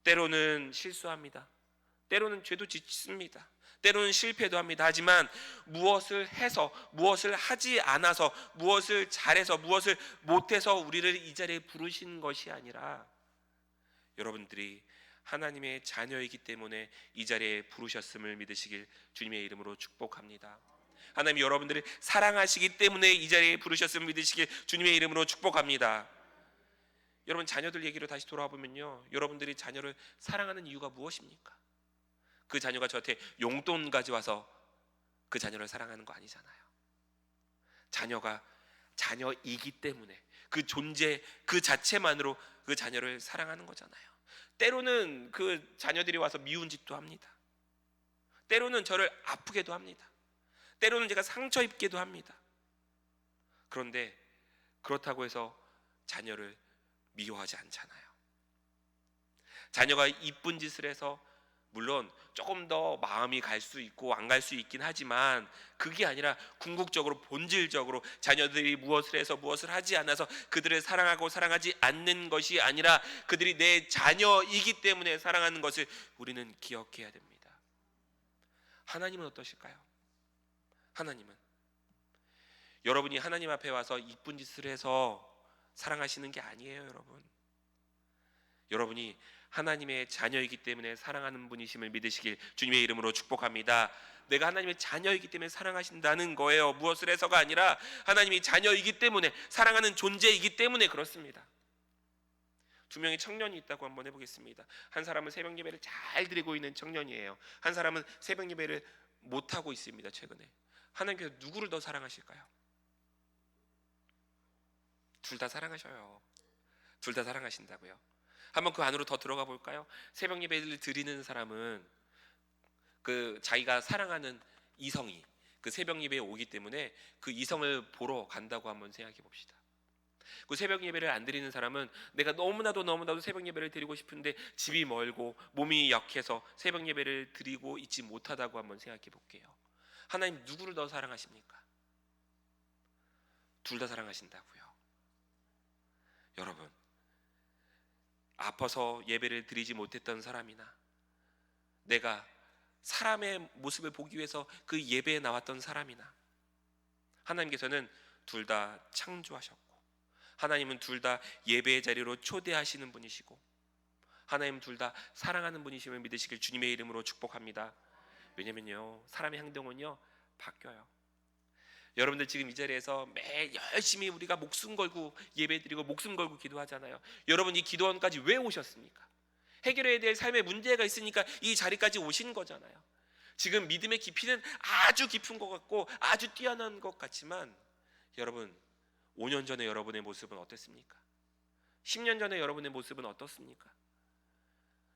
때로는 실수합니다. 때로는 죄도 짓습니다. 때로는 실패도 합니다. 하지만 무엇을 해서, 무엇을 하지 않아서, 무엇을 잘해서, 무엇을 못해서 우리를 이 자리에 부르신 것이 아니라 여러분들이 하나님의 자녀이기 때문에 이 자리에 부르셨음을 믿으시길 주님의 이름으로 축복합니다. 하나님이 여러분들을 사랑하시기 때문에 이 자리에 부르셨음을 믿으시길 주님의 이름으로 축복합니다. 여러분, 자녀들 얘기로 다시 돌아와 보면요, 여러분들이 자녀를 사랑하는 이유가 무엇입니까? 그 자녀가 저한테 용돈 가져와서 그 자녀를 사랑하는 거 아니잖아요. 자녀가 자녀이기 때문에 그 존재 그 자체만으로 그 자녀를 사랑하는 거잖아요. 때로는 그 자녀들이 와서 미운 짓도 합니다. 때로는 저를 아프게도 합니다. 때로는 제가 상처 입게도 합니다. 그런데 그렇다고 해서 자녀를 미워하지 않잖아요. 자녀가 이쁜 짓을 해서 물론 조금 더 마음이 갈 수 있고 안 갈 수 있긴 하지만 그게 아니라 궁극적으로 본질적으로 자녀들이 무엇을 해서 무엇을 하지 않아서 그들을 사랑하고 사랑하지 않는 것이 아니라 그들이 내 자녀이기 때문에 사랑하는 것을 우리는 기억해야 됩니다. 하나님은 어떠실까요? 하나님은 여러분이 하나님 앞에 와서 이쁜 짓을 해서 사랑하시는 게 아니에요. 여러분이 하나님의 자녀이기 때문에 사랑하는 분이심을 믿으시길 주님의 이름으로 축복합니다. 내가 하나님의 자녀이기 때문에 사랑하신다는 거예요. 무엇을 해서가 아니라 하나님이 자녀이기 때문에, 사랑하는 존재이기 때문에 그렇습니다. 두 명의 청년이 있다고 한번 해보겠습니다. 한 사람은 새벽 예배를 잘 드리고 있는 청년이에요. 한 사람은 새벽 예배를 못하고 있습니다. 최근에 하나님께서 누구를 더 사랑하실까요? 둘 다 사랑하셔요. 둘 다 사랑하신다고요. 한번 그 안으로 더 들어가 볼까요? 새벽 예배를 드리는 사람은 그 자기가 사랑하는 이성이 그 새벽 예배에 오기 때문에 그 이성을 보러 간다고 한번 생각해 봅시다. 그 새벽 예배를 안 드리는 사람은 내가 너무나도 새벽 예배를 드리고 싶은데 집이 멀고 몸이 약해서 새벽 예배를 드리고 있지 못하다고 한번 생각해 볼게요. 하나님 누구를 더 사랑하십니까? 둘 다 사랑하신다고요. 여러분, 아파서 예배를 드리지 못했던 사람이나 내가 사람의 모습을 보기 위해서 그 예배에 나왔던 사람이나 하나님께서는 둘 다 창조하셨고 하나님은 둘 다 예배의 자리로 초대하시는 분이시고 하나님 둘 다 사랑하는 분이심을 믿으시길 주님의 이름으로 축복합니다. 왜냐면요, 사람의 행동은요 바뀌어요. 여러분들 지금 이 자리에서 매일 열심히 우리가 목숨 걸고 예배드리고 목숨 걸고 기도하잖아요. 여러분 이 기도원까지 왜 오셨습니까? 해결해야 될 삶의 문제가 있으니까 이 자리까지 오신 거잖아요. 지금 믿음의 깊이는 아주 깊은 것 같고 아주 뛰어난 것 같지만 여러분 5년 전에 여러분의 모습은 어땠습니까? 10년 전에 여러분의 모습은 어떻습니까?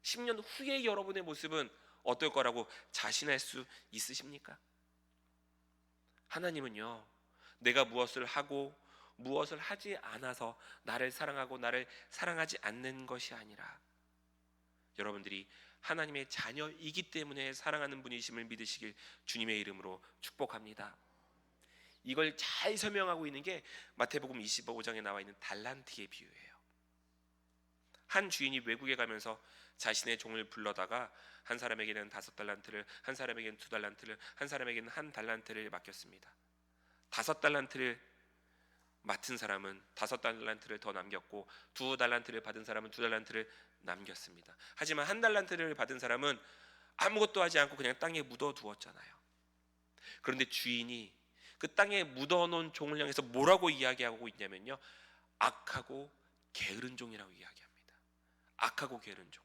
10년 후에 여러분의 모습은 어떨 거라고 자신할 수 있으십니까? 하나님은요, 내가 무엇을 하고 무엇을 하지 않아서 나를 사랑하고 나를 사랑하지 않는 것이 아니라 여러분들이 하나님의 자녀이기 때문에 사랑하는 분이심을 믿으시길 주님의 이름으로 축복합니다. 이걸 잘 설명하고 있는 게 마태복음 25장에 나와 있는 달란트의 비유예요. 한 주인이 외국에 가면서 자신의 종을 불러다가 한 사람에게는 5달란트를, 한 사람에게는 2달란트를, 한 사람에게는 1달란트를 맡겼습니다. 5달란트를 맡은 사람은 5달란트를 더 남겼고 2달란트를 받은 사람은 2달란트를 남겼습니다. 하지만 1달란트를 받은 사람은 아무것도 하지 않고 그냥 땅에 묻어두었잖아요. 그런데 주인이 그 땅에 묻어놓은 종을 향해서 뭐라고 이야기하고 있냐면요, 악하고 게으른 종이라고 이야기합니다. 악하고 게으른 종.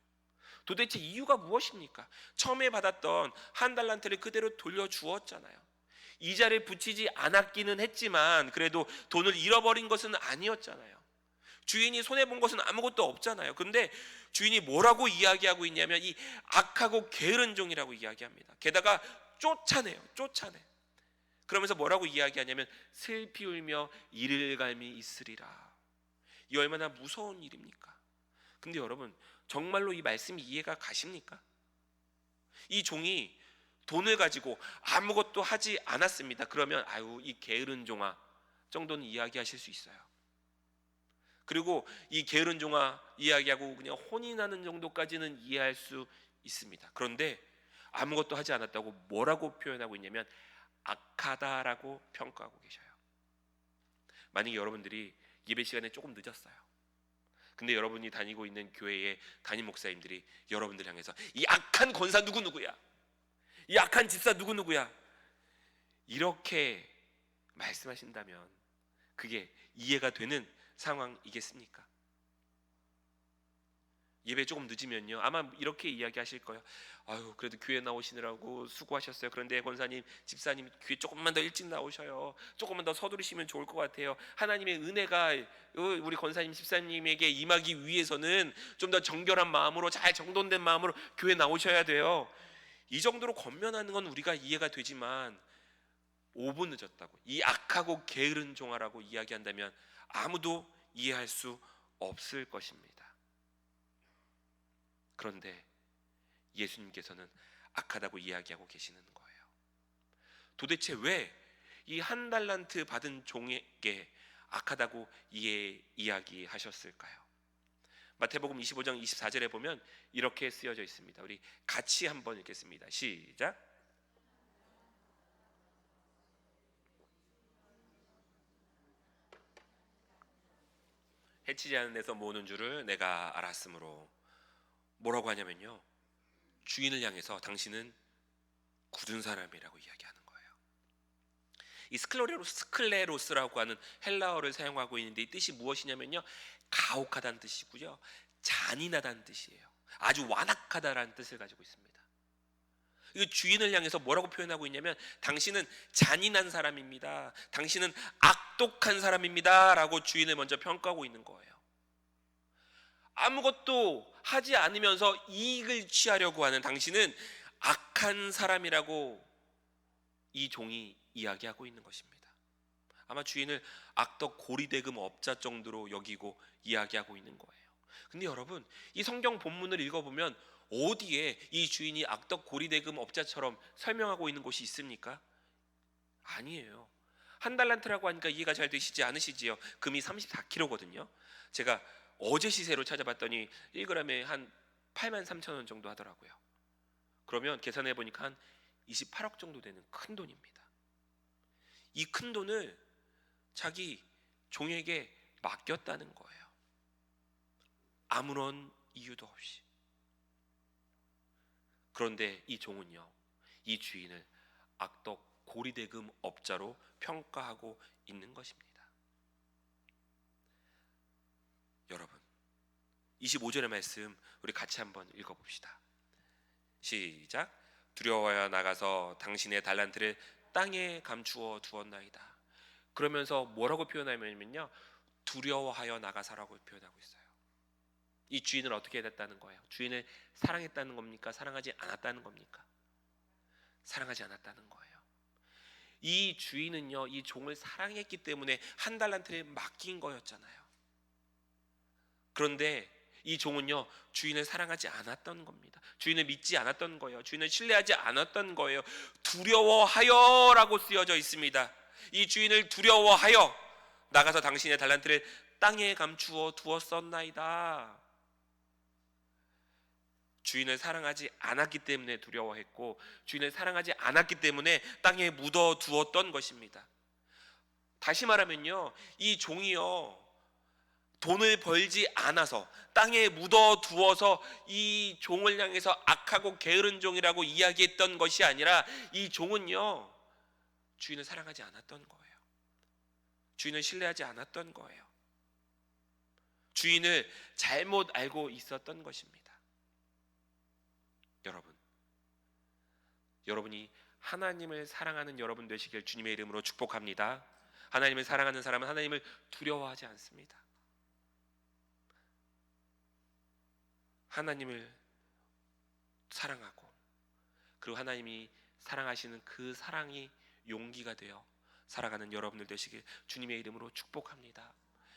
도대체 이유가 무엇입니까? 처음에 받았던 1달란트를 그대로 돌려주었잖아요. 이자를 붙이지 않았기는 했지만 그래도 돈을 잃어버린 것은 아니었잖아요. 주인이 손해본 것은 아무것도 없잖아요. 그런데 주인이 뭐라고 이야기하고 있냐면 이 악하고 게으른 종이라고 이야기합니다. 게다가 쫓아내요. 쫓아내. 그러면서 뭐라고 이야기하냐면 슬피 울며 이를 갈미 있으리라. 이 얼마나 무서운 일입니까? 근데 여러분 정말로 이 말씀이 이해가 가십니까? 이 종이 돈을 가지고 아무것도 하지 않았습니다. 그러면 아유 이 게으른 종아 정도는 이야기하실 수 있어요. 그리고 이 게으른 종아 이야기하고 그냥 혼이 나는 정도까지는 이해할 수 있습니다. 그런데 아무것도 하지 않았다고 뭐라고 표현하고 있냐면 악하다라고 평가하고 계셔요. 만약에 여러분들이 예배 시간에 조금 늦었어요. 근데 여러분이 다니고 있는 교회의 담임 목사님들이 여러분들 향해서 이 악한 권사 누구누구야, 이 악한 집사 누구누구야 이렇게 말씀하신다면 그게 이해가 되는 상황이겠습니까? 예배 조금 늦으면요 아마 이렇게 이야기하실 거예요. 아유 그래도 교회 나오시느라고 수고하셨어요. 그런데 권사님, 집사님 교회 조금만 더 일찍 나오셔요. 조금만 더 서두르시면 좋을 것 같아요. 하나님의 은혜가 우리 권사님, 집사님에게 임하기 위해서는 좀 더 정결한 마음으로 잘 정돈된 마음으로 교회 나오셔야 돼요. 이 정도로 권면하는 건 우리가 이해가 되지만 5분 늦었다고 이 악하고 게으른 종아라고 이야기한다면 아무도 이해할 수 없을 것입니다. 그런데 예수님께서는 악하다고 이야기하고 계시는 거예요. 도대체 왜 이 1달란트 받은 종에게 악하다고 이야기하셨을까요? 마태복음 25장 24절에 보면 이렇게 쓰여져 있습니다. 우리 같이 한번 읽겠습니다. 시작. 해치지 않은 데서 모으는 줄을 내가 알았으므로. 뭐라고 하냐면요, 주인을 향해서 당신은 굳은 사람이라고 이야기하는 거예요. 이 스클레로스라고 하는 헬라어를 사용하고 있는데 이 뜻이 무엇이냐면요, 가혹하다는 뜻이고요, 잔인하다는 뜻이에요. 아주 완악하다라는 뜻을 가지고 있습니다. 이 주인을 향해서 뭐라고 표현하고 있냐면 당신은 잔인한 사람입니다, 당신은 악독한 사람입니다 라고 주인을 먼저 평가하고 있는 거예요. 아무것도 하지 않으면서 이익을 취하려고 하는 당신은 악한 사람이라고 이 종이 이야기하고 있는 것입니다. 아마 주인을 악덕 고리대금 업자 정도로 여기고 이야기하고 있는 거예요. 근데 여러분, 이 성경 본문을 읽어보면 어디에 이 주인이 악덕 고리대금 업자처럼 설명하고 있는 곳이 있습니까? 아니에요. 한 달란트라고 하니까 이해가 잘 되시지 않으시지요? 금이 34kg거든요. 제가 어제 시세로 찾아봤더니 1g에 한 83,000원 정도 하더라고요. 그러면 계산해 보니까 한 28억 정도 되는 큰 돈입니다. 이 큰 돈을 자기 종에게 맡겼다는 거예요. 아무런 이유도 없이. 그런데 이 종은요, 이 주인을 악덕 고리대금 업자로 평가하고 있는 것입니다. 여러분, 25절의 말씀 우리 같이 한번 읽어봅시다. 시작. 두려워하여 나가서 당신의 달란트를 땅에 감추어 두었나이다. 그러면서 뭐라고 표현하냐면요, 두려워하여 나가서라고 표현하고 있어요. 이 주인을 어떻게 했다는 거예요? 주인을 사랑했다는 겁니까? 사랑하지 않았다는 겁니까? 사랑하지 않았다는 거예요. 이 주인은요, 이 종을 사랑했기 때문에 한 달란트를 맡긴 거였잖아요. 그런데 이 종은요, 주인을 사랑하지 않았던 겁니다. 주인을 믿지 않았던 거예요. 주인을 신뢰하지 않았던 거예요. 두려워하여라고 쓰여져 있습니다. 이 주인을 두려워하여 나가서 당신의 달란트를 땅에 감추어 두었었나이다. 주인을 사랑하지 않았기 때문에 두려워했고, 주인을 사랑하지 않았기 때문에 땅에 묻어 두었던 것입니다. 다시 말하면요, 이 종이요, 돈을 벌지 않아서 땅에 묻어 두어서 이 종을 향해서 악하고 게으른 종이라고 이야기했던 것이 아니라, 이 종은요, 주인을 사랑하지 않았던 거예요. 주인을 신뢰하지 않았던 거예요. 주인을 잘못 알고 있었던 것입니다. 여러분이 하나님을 사랑하는 여러분 되시길 주님의 이름으로 축복합니다. 하나님을 사랑하는 사람은 하나님을 두려워하지 않습니다. 하나님을 사랑하고, 그리고 하나님이 사랑하시는 그 사랑이 용기가 되어 살아가는 여러분들 되시길 주님의 이름으로 축복합니다.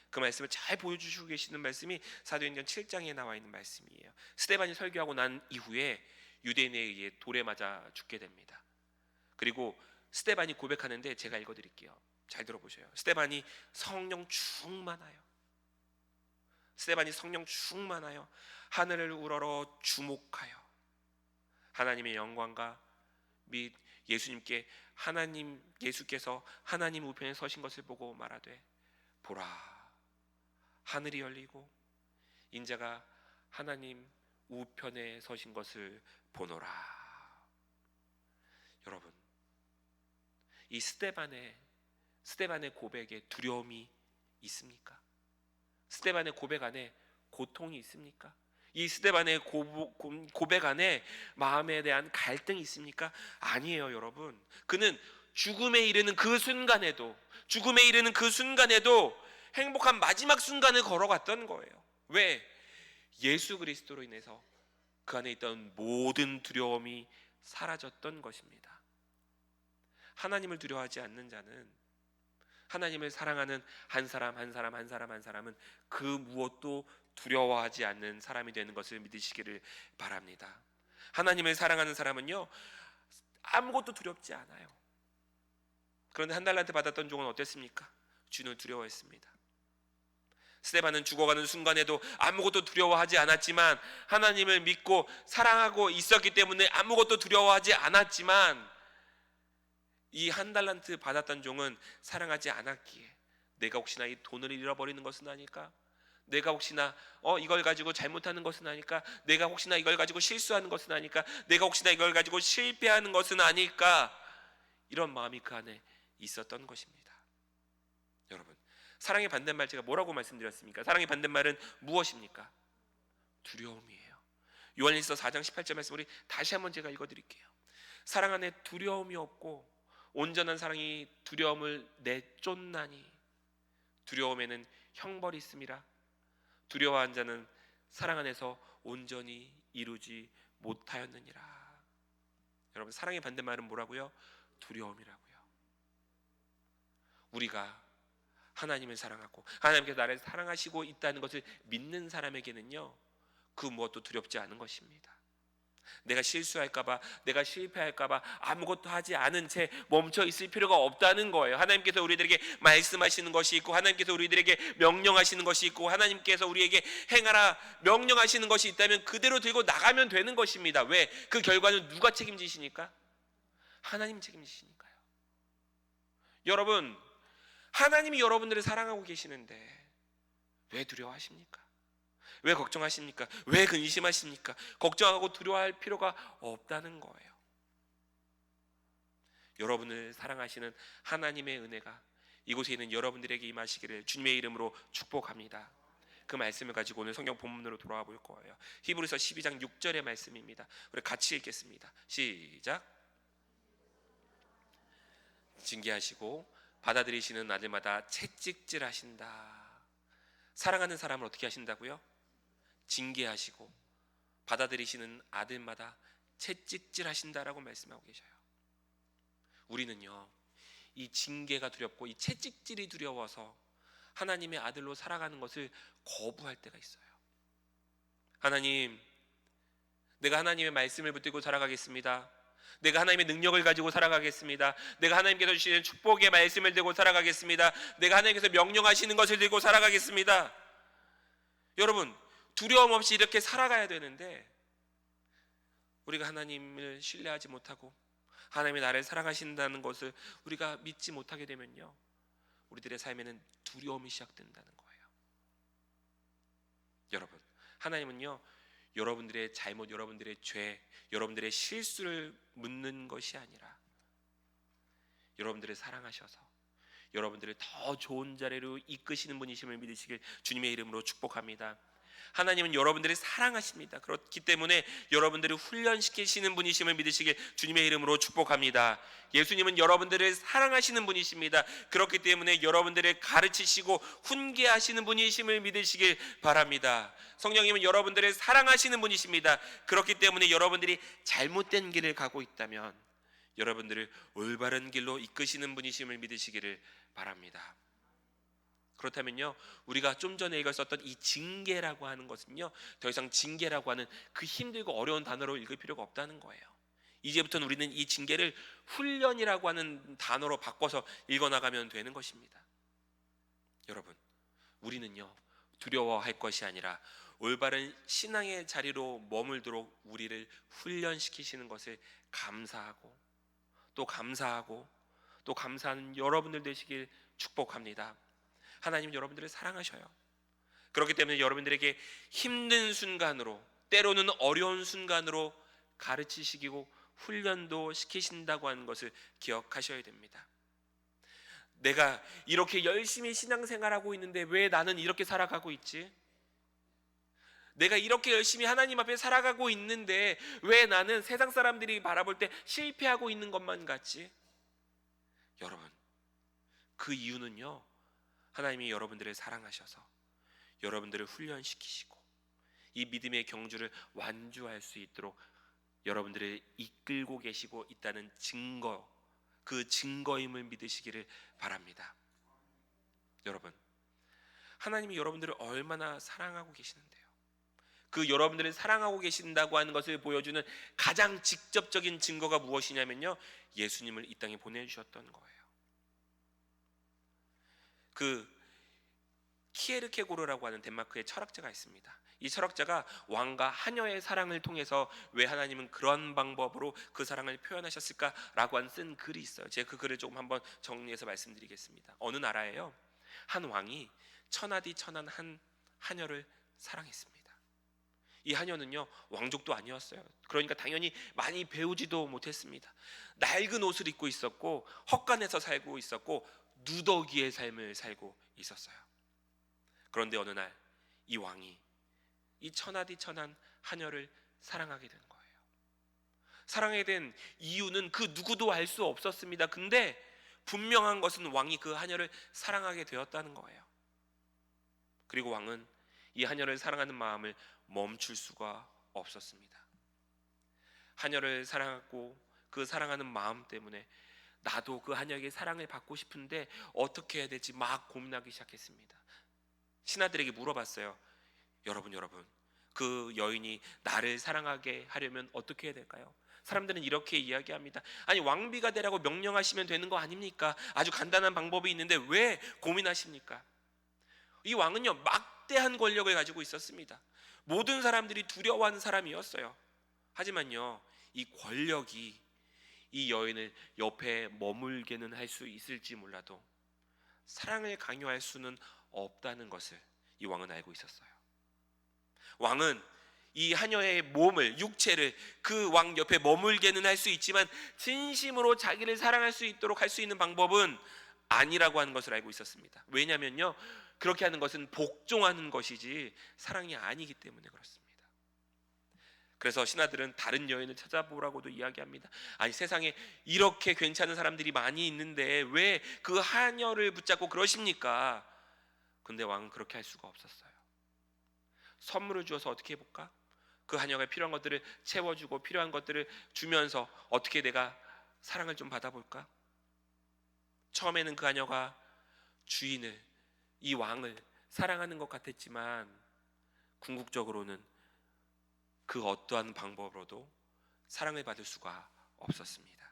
그 말씀을 잘 보여주시고 계시는 말씀이 사도행전 7장에 나와 있는 말씀이에요. 스데반이 설교하고 난 이후에 유대인에 의해 돌에 맞아 죽게 됩니다. 그리고 스데반이 고백하는데 제가 읽어드릴게요. 잘 들어보셔요. 스데반이 성령 충만하여, 스데반이 성령 충만하여 하늘을 우러러 주목하여 하나님의 영광과 및 예수님께 예수께서 하나님 우편에 서신 것을 보고 말하되, 보라, 하늘이 열리고 인자가 하나님 우편에 서신 것을 보노라. 여러분, 이 스데반의 고백에 두려움이 있습니까? 스데반의 고백 안에 고통이 있습니까? 이 스데반의 고백 안에 마음에 대한 갈등이 있습니까? 아니에요, 여러분. 그는 죽음에 이르는 그 순간에도 행복한 마지막 순간을 걸어갔던 거예요. 왜? 예수 그리스도로 인해서 그 안에 있던 모든 두려움이 사라졌던 것입니다. 하나님을 두려워하지 않는 자는, 하나님을 사랑하는 한 사람은 그 무엇도 두려워하지 않는 사람이 되는 것을 믿으시기를 바랍니다. 하나님을 사랑하는 사람은요, 아무것도 두렵지 않아요. 그런데 한 달란트 받았던 종은 어땠습니까? 주인을 두려워했습니다. 스데반은 죽어가는 순간에도 아무것도 두려워하지 않았지만, 하나님을 믿고 사랑하고 있었기 때문에 아무것도 두려워하지 않았지만, 이 한 달란트 받았던 종은 사랑하지 않았기에, 내가 혹시나 이 돈을 잃어버리는 것은 아닐까? 내가 혹시나 이걸 가지고 잘못하는 것은 아닐까? 내가 혹시나 이걸 가지고 실수하는 것은 아닐까? 내가 혹시나 이걸 가지고 실패하는 것은 아닐까? 이런 마음이 그 안에 있었던 것입니다. 여러분, 사랑의 반대말 제가 뭐라고 말씀드렸습니까? 사랑의 반대말은 무엇입니까? 두려움이에요. 요한일서 4장 18절 말씀 우리 다시 한번 제가 읽어드릴게요. 사랑 안에 두려움이 없고 온전한 사랑이 두려움을 내쫓나니 두려움에는 형벌이 있음이라. 두려워한 자는 사랑 안에서 온전히 이루지 못하였느니라. 여러분, 사랑의 반대말은 뭐라고요? 두려움이라고요. 우리가 하나님을 사랑하고 하나님께서 나를 사랑하시고 있다는 것을 믿는 사람에게는요, 그 무엇도 두렵지 않은 것입니다. 내가 실수할까봐, 내가 실패할까봐 아무것도 하지 않은 채 멈춰 있을 필요가 없다는 거예요. 하나님께서 우리들에게 말씀하시는 것이 있고, 하나님께서 우리들에게 명령하시는 것이 있고, 하나님께서 우리에게 행하라 명령하시는 것이 있다면 그대로 들고 나가면 되는 것입니다. 왜? 그 결과는 누가 책임지시니까? 하나님 책임지시니까요. 여러분, 하나님이 여러분들을 사랑하고 계시는데 왜 두려워하십니까? 왜 걱정하십니까? 왜 근심하십니까? 걱정하고 두려워할 필요가 없다는 거예요. 여러분을 사랑하시는 하나님의 은혜가 이곳에 있는 여러분들에게 임하시기를 주님의 이름으로 축복합니다. 그 말씀을 가지고 오늘 성경 본문으로 돌아와 볼 거예요. 히브리서 12장 6절의 말씀입니다. 우리 같이 읽겠습니다. 시작. 징계하시고 받아들이시는 아들마다 채찍질하신다. 사랑하는 사람을 어떻게 하신다고요? 징계하시고 받아들이시는 아들마다 채찍질하신다라고 말씀하고 계셔요. 우리는요, 이 징계가 두렵고 이 채찍질이 두려워서 하나님의 아들로 살아가는 것을 거부할 때가 있어요. 하나님, 내가 하나님의 말씀을 붙들고 살아가겠습니다. 내가 하나님의 능력을 가지고 살아가겠습니다. 내가 하나님께서 주시는 축복의 말씀을 들고 살아가겠습니다. 내가 하나님께서 명령하시는 것을 들고 살아가겠습니다. 여러분, 두려움 없이 이렇게 살아가야 되는데 우리가 하나님을 신뢰하지 못하고 하나님이 나를 사랑하신다는 것을 우리가 믿지 못하게 되면요, 우리들의 삶에는 두려움이 시작된다는 거예요. 여러분, 하나님은요, 여러분들의 잘못, 여러분들의 죄, 여러분들의 실수를 묻는 것이 아니라 여러분들을 사랑하셔서 여러분들을 더 좋은 자리로 이끄시는 분이심을 믿으시길 주님의 이름으로 축복합니다. 하나님은 여러분들을 사랑하십니다. 그렇기 때문에 여러분들을 훈련시키시는 분이심을 믿으시길 주님의 이름으로 축복합니다. 예수님은 여러분들을 사랑하시는 분이십니다. 그렇기 때문에 여러분들을 가르치시고 훈계하시는 분이심을 믿으시길 바랍니다. 성령님은 여러분들을 사랑하시는 분이십니다. 그렇기 때문에 여러분들이 잘못된 길을 가고 있다면 여러분들을 올바른 길로 이끄시는 분이심을 믿으시기를 바랍니다. 그렇다면요, 우리가 좀 전에 읽었었던 이 징계라고 하는 것은요, 더 이상 징계라고 하는 그 힘들고 어려운 단어로 읽을 필요가 없다는 거예요. 이제부터는 우리는 이 징계를 훈련이라고 하는 단어로 바꿔서 읽어나가면 되는 것입니다. 여러분, 우리는요, 두려워할 것이 아니라 올바른 신앙의 자리로 머물도록 우리를 훈련시키시는 것을 감사하고 또 감사하고 또 감사하는 여러분들 되시길 축복합니다. 하나님 여러분들을 사랑하셔요. 그렇기 때문에 여러분들에게 힘든 순간으로, 때로는 어려운 순간으로 가르치시고 훈련도 시키신다고 하는 것을 기억하셔야 됩니다. 내가 이렇게 열심히 신앙생활하고 있는데 왜 나는 이렇게 살아가고 있지? 내가 이렇게 열심히 하나님 앞에 살아가고 있는데 왜 나는 세상 사람들이 바라볼 때 실패하고 있는 것만 같지? 여러분, 그 이유는요, 하나님이 여러분들을 사랑하셔서 여러분들을 훈련시키시고 이 믿음의 경주를 완주할 수 있도록 여러분들을 이끌고 계시고 있다는 증거, 그 증거임을 믿으시기를 바랍니다. 여러분, 하나님이 여러분들을 얼마나 사랑하고 계시는데요, 그 여러분들을 사랑하고 계신다고 하는 것을 보여주는 가장 직접적인 증거가 무엇이냐면요, 예수님을 이 땅에 보내주셨던 거예요. 그 키에르케고르라고 하는 덴마크의 철학자가 있습니다. 이 철학자가 왕과 하녀의 사랑을 통해서 왜 하나님은 그런 방법으로 그 사랑을 표현하셨을까라고 쓴 글이 있어요. 제가 그 글을 조금 한번 정리해서 말씀드리겠습니다. 어느 나라에요, 한 왕이 천하디 천한 한 하녀를 사랑했습니다. 이 하녀는요, 왕족도 아니었어요. 그러니까 당연히 많이 배우지도 못했습니다. 낡은 옷을 입고 있었고 헛간에서 살고 있었고 누더기의 삶을 살고 있었어요. 그런데 어느 날 이 왕이 이 천하디 천한 하녀를 사랑하게 된 거예요. 사랑하게 된 이유는 그 누구도 알 수 없었습니다. 근데 분명한 것은 왕이 그 하녀를 사랑하게 되었다는 거예요. 그리고 왕은 이 하녀를 사랑하는 마음을 멈출 수가 없었습니다. 하녀를 사랑하고 그 사랑하는 마음 때문에 나도 그 하녀에게 사랑을 받고 싶은데 어떻게 해야 될지 막 고민하기 시작했습니다. 신하들에게 물어봤어요. 여러분, 그 여인이 나를 사랑하게 하려면 어떻게 해야 될까요? 사람들은 이렇게 이야기합니다. 아니, 왕비가 되라고 명령하시면 되는 거 아닙니까? 아주 간단한 방법이 있는데 왜 고민하십니까? 이 왕은요, 막대한 권력을 가지고 있었습니다. 모든 사람들이 두려워하는 사람이었어요. 하지만요, 이 권력이 이 여인을 옆에 머물게는 할 수 있을지 몰라도 사랑을 강요할 수는 없다는 것을 이 왕은 알고 있었어요. 왕은 이 하녀의 몸을, 육체를 그 왕 옆에 머물게는 할 수 있지만 진심으로 자기를 사랑할 수 있도록 할 수 있는 방법은 아니라고 하는 것을 알고 있었습니다. 왜냐면요, 그렇게 하는 것은 복종하는 것이지 사랑이 아니기 때문에 그렇습니다. 그래서 신하들은 다른 여인을 찾아보라고도 이야기합니다. 아니, 세상에 이렇게 괜찮은 사람들이 많이 있는데 왜 그 하녀를 붙잡고 그러십니까? 근데 왕은 그렇게 할 수가 없었어요. 선물을 주어서 어떻게 해볼까? 그 하녀가 필요한 것들을 채워주고 필요한 것들을 주면서 어떻게 내가 사랑을 좀 받아볼까? 처음에는 그 하녀가 주인을, 이 왕을 사랑하는 것 같았지만 궁극적으로는 그 어떠한 방법으로도 사랑을 받을 수가 없었습니다.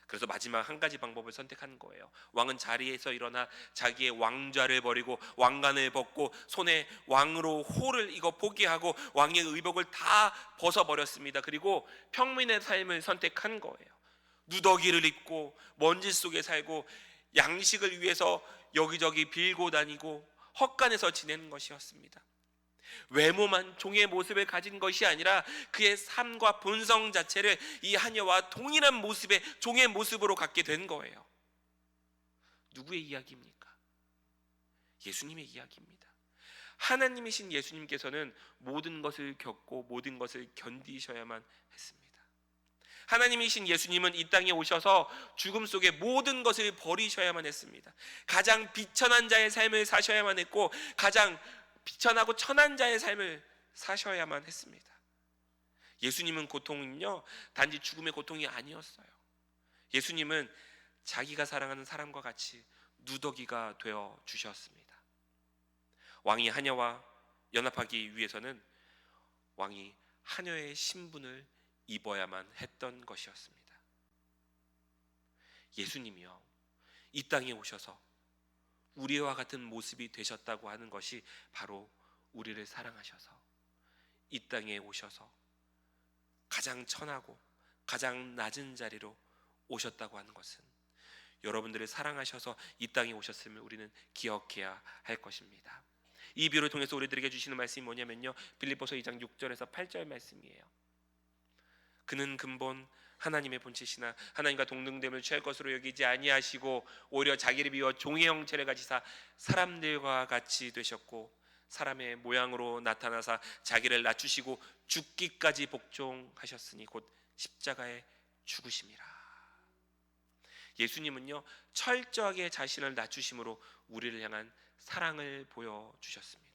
그래서 마지막 한 가지 방법을 선택한 거예요. 왕은 자리에서 일어나 자기의 왕좌를 버리고 왕관을 벗고 손에 왕으로 호를 이거 포기하고 왕의 의복을 다 벗어버렸습니다. 그리고 평민의 삶을 선택한 거예요. 누더기를 입고 먼지 속에 살고 양식을 위해서 여기저기 빌고 다니고 헛간에서 지내는 것이었습니다. 외모만 종의 모습을 가진 것이 아니라 그의 삶과 본성 자체를 이 하녀와 동일한 모습의 종의 모습으로 갖게 된 거예요. 누구의 이야기입니까? 예수님의 이야기입니다. 하나님이신 예수님께서는 모든 것을 겪고 모든 것을 견디셔야만 했습니다. 하나님이신 예수님은 이 땅에 오셔서 죽음 속에 모든 것을 버리셔야만 했습니다. 가장 비천한 자의 삶을 사셔야만 했고 가장 비천하고 천한 자의 삶을 사셔야만 했습니다. 예수님은 고통은요, 단지 죽음의 고통이 아니었어요. 예수님은 자기가 사랑하는 사람과 같이 누더기가 되어 주셨습니다. 왕이 하녀와 연합하기 위해서는 왕이 하녀의 신분을 입어야만 했던 것이었습니다. 예수님이요, 이 땅에 오셔서 우리와 같은 모습이 되셨다고 하는 것이 바로 우리를 사랑하셔서 이 땅에 오셔서 가장 천하고 가장 낮은 자리로 오셨다고 하는 것은 여러분들을 사랑하셔서 이 땅에 오셨음을 우리는 기억해야 할 것입니다. 이 비유를 통해서 우리들에게 주시는 말씀이 뭐냐면요, 빌립보서 2장 6절에서 8절 말씀이에요. 그는 근본 하나님의 본체시나 하나님과 동등됨을 취할 것으로 여기지 아니하시고 오히려 자기를 비워 종의 형체를 가지사 사람들과 같이 되셨고 사람의 모양으로 나타나사 자기를 낮추시고 죽기까지 복종하셨으니 곧 십자가에 죽으심이라. 예수님은요, 철저하게 자신을 낮추심으로 우리를 향한 사랑을 보여주셨습니다.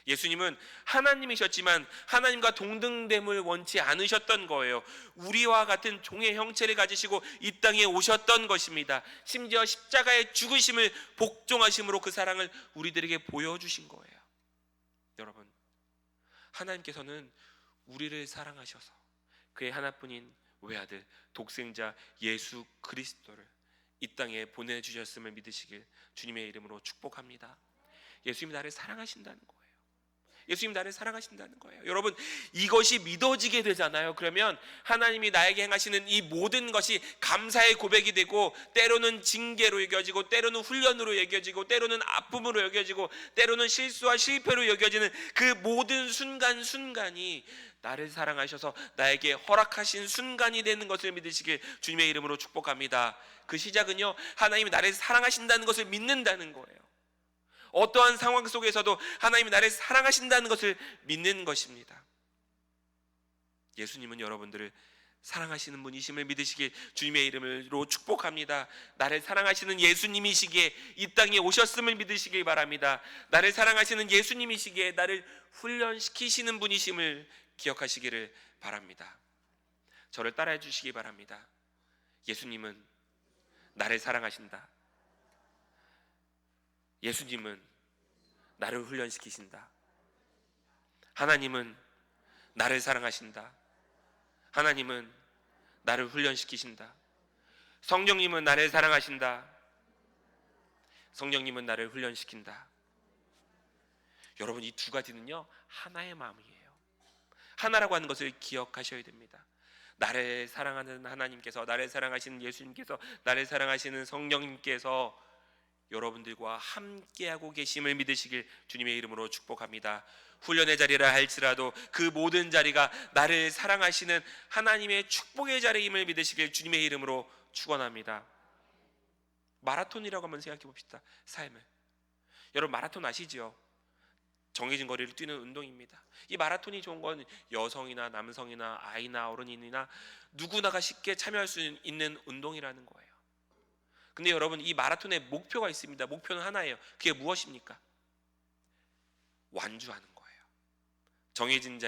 예수님은 하나님이셨지만 하나님과 동등됨을 원치 않으셨던 거예요. 우리와 같은 종의 형체를 가지시고 이 땅에 오셨던 것입니다. 심지어 십자가의 죽으심을 복종하심으로 그 사랑을 우리들에게 보여주신 거예요. 여러분, 하나님께서는 우리를 사랑하셔서 그의 하나뿐인 외아들 독생자 예수 그리스도를 이 땅에 보내주셨음을 믿으시길 주님의 이름으로 축복합니다. 예수님이 나를 사랑하신다는 거예요. 예수님 나를 사랑하신다는 거예요. 여러분, 이것이 믿어지게 되잖아요. 그러면 하나님이 나에게 행하시는 이 모든 것이 감사의 고백이 되고 때로는 징계로 여겨지고 때로는 훈련으로 여겨지고 때로는 아픔으로 여겨지고 때로는 실수와 실패로 여겨지는 그 모든 순간순간이 나를 사랑하셔서 나에게 허락하신 순간이 되는 것을 믿으시길 주님의 이름으로 축복합니다. 그 시작은요, 하나님이 나를 사랑하신다는 것을 믿는다는 거예요. 어떠한 상황 속에서도 하나님이 나를 사랑하신다는 것을 믿는 것입니다. 예수님은 여러분들을 사랑하시는 분이심을 믿으시길 주님의 이름으로 축복합니다. 나를 사랑하시는 예수님이시기에 이 땅에 오셨음을 믿으시길 바랍니다. 나를 사랑하시는 예수님이시기에 나를 훈련시키시는 분이심을 기억하시기를 바랍니다. 저를 따라해 주시기 바랍니다. 예수님은 나를 사랑하신다. 예수님은 나를 훈련시키신다. 하나님은 나를 사랑하신다. 하나님은 나를 훈련시키신다. 성령님은 나를 사랑하신다. 성령님은 나를 훈련시킨다. 여러분, 이 두 가지는요 하나의 마음이에요. 하나라고 하는 것을 기억하셔야 됩니다. 나를 사랑하는 하나님께서, 나를 사랑하시는 예수님께서, 나를 사랑하시는 성령님께서 여러분들과 함께하고 계심을 믿으시길 주님의 이름으로 축복합니다. 훈련의 자리라 할지라도 그 모든 자리가 나를 사랑하시는 하나님의 축복의 자리임을 믿으시길 주님의 이름으로 축원합니다. 마라톤이라고 한번 생각해 봅시다. 삶을. 여러분, 마라톤 아시죠? 정해진 거리를 뛰는 운동입니다. 이 마라톤이 좋은 건 여성이나 남성이나 아이나 어른이나 누구나가 쉽게 참여할 수 있는 운동이라는 거예요. 근데 여러분, 이 마라톤의 목표가 있습니다. 목표는 하나예요. 그게 무엇입니까? 완주하는 거예요. 정해진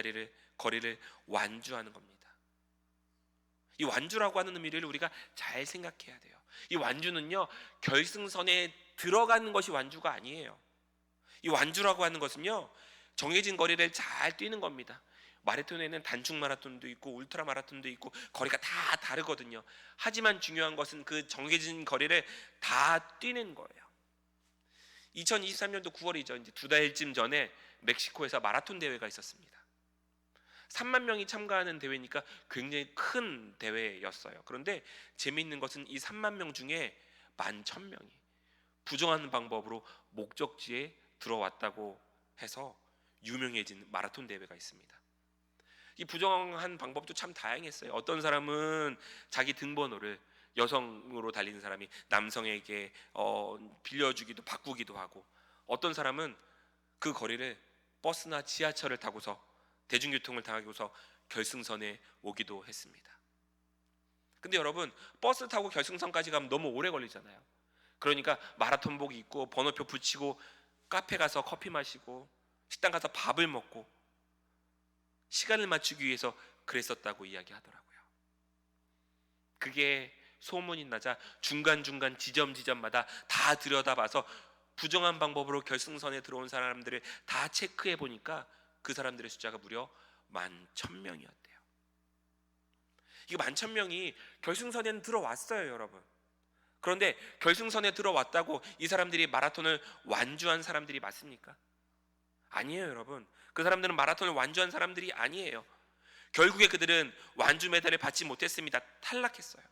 거리를 완주하는 겁니다. 이 완주라고 하는 의미를 우리가 잘 생각해야 돼요. 이 완주는요 결승선에 들어가는 것이 완주가 아니에요. 이 완주라고 하는 것은요 정해진 거리를 잘 뛰는 겁니다. 마라톤에는 단축 마라톤도 있고 울트라 마라톤도 있고 거리가 다 다르거든요. 하지만 중요한 것은 그 정해진 거리를 다 뛰는 거예요. 2023년도 9월이죠. 이제 두 달쯤 전에 멕시코에서 마라톤 대회가 있었습니다. 3만 명이 참가하는 대회니까 굉장히 큰 대회였어요. 그런데 재미있는 것은 이 3만 명 중에 11,000명이 부정한 방법으로 목적지에 들어왔다고 해서 유명해진 마라톤 대회가 있습니다. 이 부정한 방법도 참 다양했어요. 어떤 사람은 자기 등번호를 여성으로 달리는 사람이 남성에게 빌려주기도 바꾸기도 하고, 어떤 사람은 그 거리를 버스나 지하철을 타고서 대중교통을 타고서 결승선에 오기도 했습니다. 근데 여러분, 버스 타고 결승선까지 가면 너무 오래 걸리잖아요. 그러니까 마라톤복 입고 번호표 붙이고 카페 가서 커피 마시고 식당 가서 밥을 먹고 시간을 맞추기 위해서 그랬었다고 이야기하더라고요. 그게 소문이 나자 중간중간 지점마다 다 들여다봐서 부정한 방법으로 결승선에 들어온 사람들을 다 체크해 보니까 그 사람들의 숫자가 무려 11,000명이었대요. 이거 11,000명이 결승선에는 들어왔어요, 여러분. 그런데 결승선에 들어왔다고 이 사람들이 마라톤을 완주한 사람들이 맞습니까? 아니에요, 여러분. 그 사람들은 마라톤을 완주한 사람들이 아니에요. 결국에 그들은 완주 메달을 받지 못했습니다. 탈락했어요.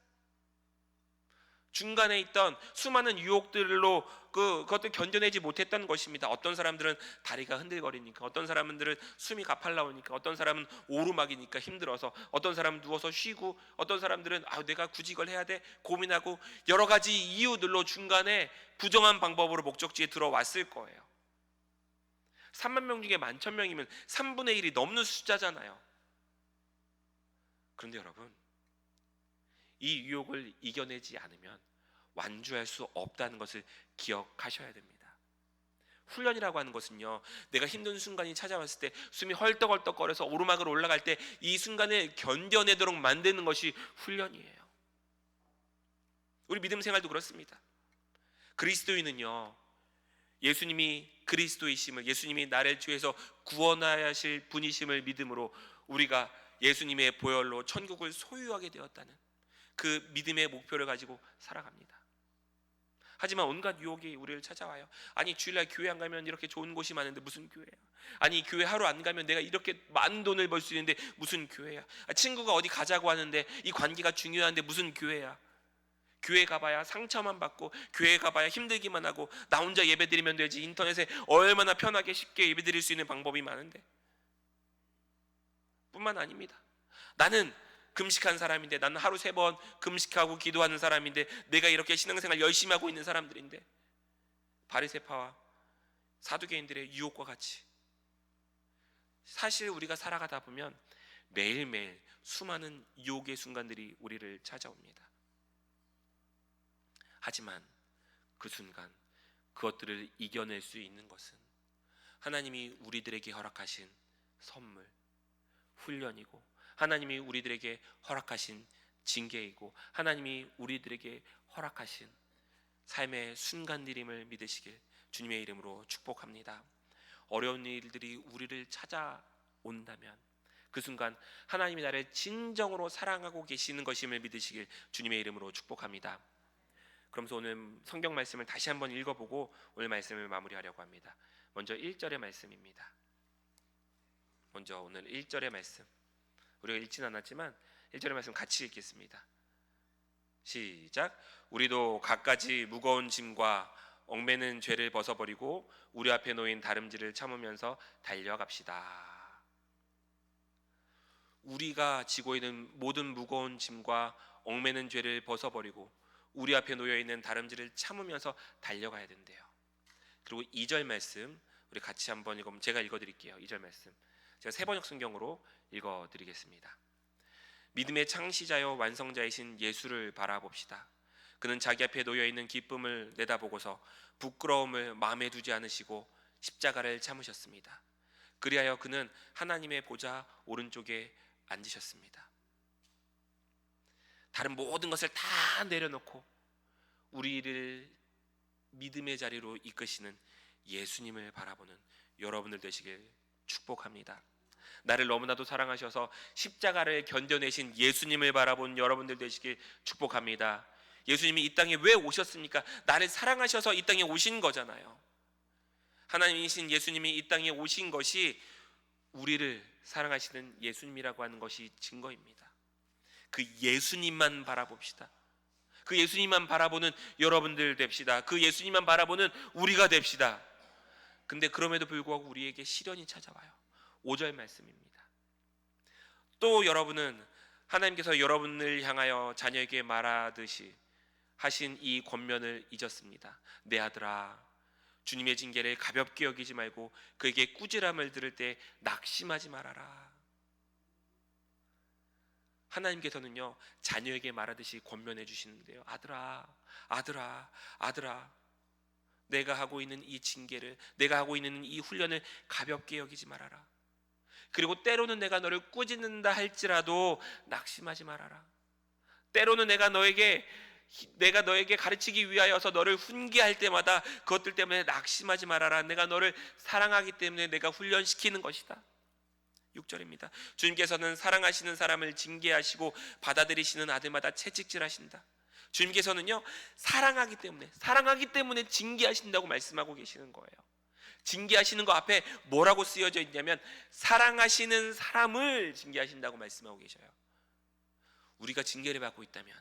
중간에 있던 수많은 유혹들로 그것들 견뎌내지 못했던 것입니다. 어떤 사람들은 다리가 흔들거리니까, 어떤 사람들은 숨이 가팔라오니까, 어떤 사람은 오르막이니까 힘들어서, 어떤 사람은 누워서 쉬고, 어떤 사람들은 내가 굳이 이걸 해야 돼 고민하고 여러 가지 이유들로 중간에 부정한 방법으로 목적지에 들어왔을 거예요. 3만 명 중에 11,000명이면 3분의 1이 넘는 숫자잖아요. 그런데 여러분, 이 유혹을 이겨내지 않으면 완주할 수 없다는 것을 기억하셔야 됩니다. 훈련이라고 하는 것은요, 내가 힘든 순간이 찾아왔을 때 숨이 헐떡헐떡거려서 오르막을 올라갈 때 이 순간을 견뎌내도록 만드는 것이 훈련이에요. 우리 믿음 생활도 그렇습니다. 그리스도인은요, 예수님이 그리스도이심을, 예수님이 나를 죄에서 구원하실 분이심을 믿음으로 우리가 예수님의 보혈로 천국을 소유하게 되었다는 그 믿음의 목표를 가지고 살아갑니다. 하지만 온갖 유혹이 우리를 찾아와요. 아니, 주일날 교회 안 가면 이렇게 좋은 곳이 많은데 무슨 교회야? 아니, 교회 하루 안 가면 내가 이렇게 많은 돈을 벌 수 있는데 무슨 교회야? 친구가 어디 가자고 하는데 이 관계가 중요한데 무슨 교회야? 교회 가봐야 상처만 받고, 교회 가봐야 힘들기만 하고, 나 혼자 예배 드리면 되지, 인터넷에 얼마나 편하게 쉽게 예배 드릴 수 있는 방법이 많은데. 뿐만 아닙니다. 나는 금식한 사람인데, 나는 하루 3번 금식하고 기도하는 사람인데, 내가 이렇게 신앙생활 열심히 하고 있는 사람들인데, 바리새파와 사두개인들의 유혹과 같이 사실 우리가 살아가다 보면 매일매일 수많은 유혹의 순간들이 우리를 찾아옵니다. 하지만 그 순간 그것들을 이겨낼 수 있는 것은 하나님이 우리들에게 허락하신 선물, 훈련이고, 하나님이 우리들에게 허락하신 징계이고, 하나님이 우리들에게 허락하신 삶의 순간들임을 믿으시길 주님의 이름으로 축복합니다. 어려운 일들이 우리를 찾아온다면 그 순간 하나님이 나를 진정으로 사랑하고 계시는 것임을 믿으시길 주님의 이름으로 축복합니다. 그러면서 오늘 성경 말씀을 다시 한번 읽어보고 오늘 말씀을 마무리하려고 합니다. 먼저 1절의 말씀입니다. 먼저 오늘 1절의 말씀, 우리가 읽진 않았지만 1절의 말씀 같이 읽겠습니다. 시작. 우리도 갖가지 무거운 짐과 얽매는 죄를 벗어버리고 우리 앞에 놓인 다름질을 참으면서 달려갑시다. 우리가 지고 있는 모든 무거운 짐과 얽매는 죄를 벗어버리고 우리 앞에 놓여있는 다름질을 참으면서 달려가야 된대요. 그리고 2절 말씀 우리 같이 한번 읽으면 제가 읽어드릴게요. 2절 말씀 제가 세번역 성경으로 읽어드리겠습니다. 믿음의 창시자여 완성자이신 예수를 바라봅시다. 그는 자기 앞에 놓여있는 기쁨을 내다보고서 부끄러움을 마음에 두지 않으시고 십자가를 참으셨습니다. 그리하여 그는 하나님의 보좌 오른쪽에 앉으셨습니다. 다른 모든 것을 다 내려놓고 우리를 믿음의 자리로 이끄시는 예수님을 바라보는 여러분들 되시길 축복합니다. 나를 너무나도 사랑하셔서 십자가를 견뎌내신 예수님을 바라본 여러분들 되시길 축복합니다. 예수님이 이 땅에 왜 오셨습니까? 나를 사랑하셔서 이 땅에 오신 거잖아요. 하나님이신 예수님이 이 땅에 오신 것이 우리를 사랑하시는 예수님이라고 하는 것이 증거입니다. 그 예수님만 바라봅시다. 그 예수님만 바라보는 여러분들 됩시다. 그 예수님만 바라보는 우리가 됩시다. 근데 그럼에도 불구하고 우리에게 시련이 찾아와요. 5절 말씀입니다. 또 여러분은 하나님께서 여러분을 향하여 자녀에게 말하듯이 하신 이 권면을 잊었습니다. 내 아들아, 주님의 징계를 가볍게 여기지 말고 그에게 꾸지람을 들을 때 낙심하지 말아라. 하나님께서는요 자녀에게 말하듯이 권면해 주시는데요. 아들아, 아들아, 아들아, 내가 하고 있는 이 징계를, 내가 하고 있는 이 훈련을 가볍게 여기지 말아라. 그리고 때로는 내가 너를 꾸짖는다 할지라도 낙심하지 말아라. 때로는 내가 너에게 가르치기 위하여서 너를 훈계할 때마다 그것들 때문에 낙심하지 말아라. 내가 너를 사랑하기 때문에 내가 훈련시키는 것이다. 6절입니다. 주님께서는 사랑하시는 사람을 징계하시고 받아들이시는 아들마다 채찍질하신다. 주님께서는요 사랑하기 때문에 징계하신다고 말씀하고 계시는 거예요. 징계하시는 거 앞에 뭐라고 쓰여져 있냐면 사랑하시는 사람을 징계하신다고 말씀하고 계셔요. 우리가 징계를 받고 있다면,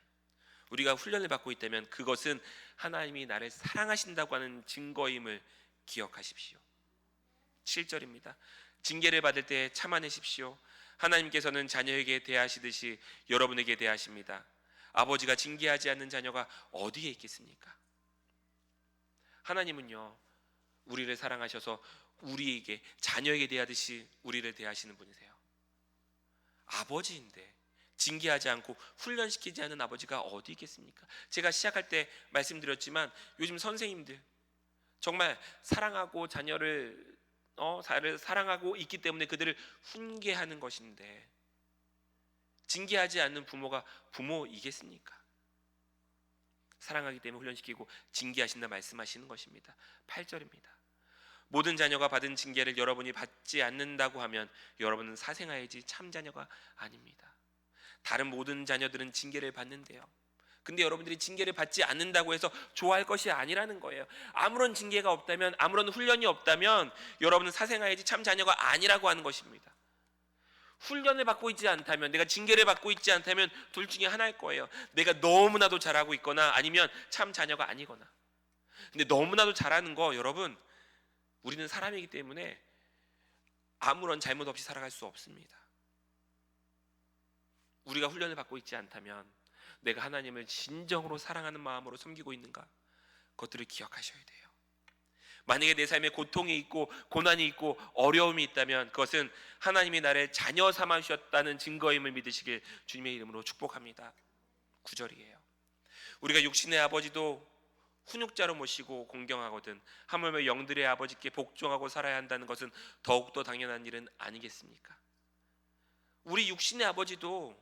우리가 훈련을 받고 있다면 그것은 하나님이 나를 사랑하신다고 하는 증거임을 기억하십시오. 7절입니다. 징계를 받을 때 참아내십시오. 하나님께서는 자녀에게 대하시듯이 여러분에게 대하십니다. 아버지가 징계하지 않는 자녀가 어디에 있겠습니까? 하나님은요 우리를 사랑하셔서 우리에게, 자녀에게 대하듯이 우리를 대하시는 분이세요. 아버지인데 징계하지 않고 훈련시키지 않는 아버지가 어디 있겠습니까? 제가 시작할 때 말씀드렸지만 요즘 선생님들 정말 사랑하고 자녀를 사랑하고 있기 때문에 그들을 훈계하는 것인데 징계하지 않는 부모가 부모이겠습니까? 사랑하기 때문에 훈련시키고 징계하신다 말씀하시는 것입니다. 8절입니다. 모든 자녀가 받은 징계를 여러분이 받지 않는다고 하면 여러분은 사생아이지 참 자녀가 아닙니다. 다른 모든 자녀들은 징계를 받는데요. 근데 여러분들이 징계를 받지 않는다고 해서 좋아할 것이 아니라는 거예요. 아무런 징계가 없다면, 아무런 훈련이 없다면 여러분은 사생아이지 참 자녀가 아니라고 하는 것입니다. 훈련을 받고 있지 않다면, 내가 징계를 받고 있지 않다면 둘 중에 하나일 거예요. 내가 너무나도 잘하고 있거나 아니면 참 자녀가 아니거나. 근데 너무나도 잘하는 거, 여러분, 우리는 사람이기 때문에 아무런 잘못 없이 살아갈 수 없습니다. 우리가 훈련을 받고 있지 않다면 내가 하나님을 진정으로 사랑하는 마음으로 섬기고 있는가? 그것들을 기억하셔야 돼요. 만약에 내 삶에 고통이 있고 고난이 있고 어려움이 있다면 그것은 하나님이 나를 자녀 삼아 주셨다는 증거임을 믿으시길 주님의 이름으로 축복합니다. 9절이에요. 우리가 육신의 아버지도 훈육자로 모시고 공경하거든 하물며 영들의 아버지께 복종하고 살아야 한다는 것은 더욱더 당연한 일은 아니겠습니까? 우리 육신의 아버지도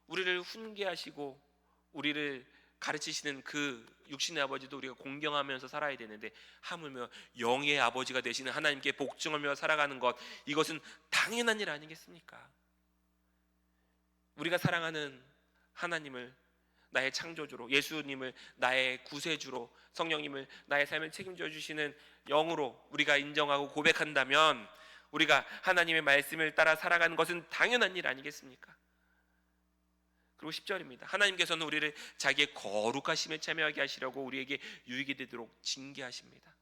우리를 훈계하시고 우리를 가르치시는 그 육신의 아버지도 우리가 공경하면서 살아야 되는데 하물며 영의 아버지가 되시는 하나님께 복종하며 살아가는 것, 이것은 당연한 일 아니겠습니까? 우리가 사랑하는 하나님을 나의 창조주로, 예수님을 나의 구세주로, 성령님을 나의 삶을 책임져 주시는 영으로 우리가 인정하고 고백한다면 우리가 하나님의 말씀을 따라 살아가는 것은 당연한 일 아니겠습니까? 그리고 10절입니다. 하나님께서는 우리를 자기의 거룩하심에 참여하게 하시려고 우리에게 유익이 되도록 징계하십니다.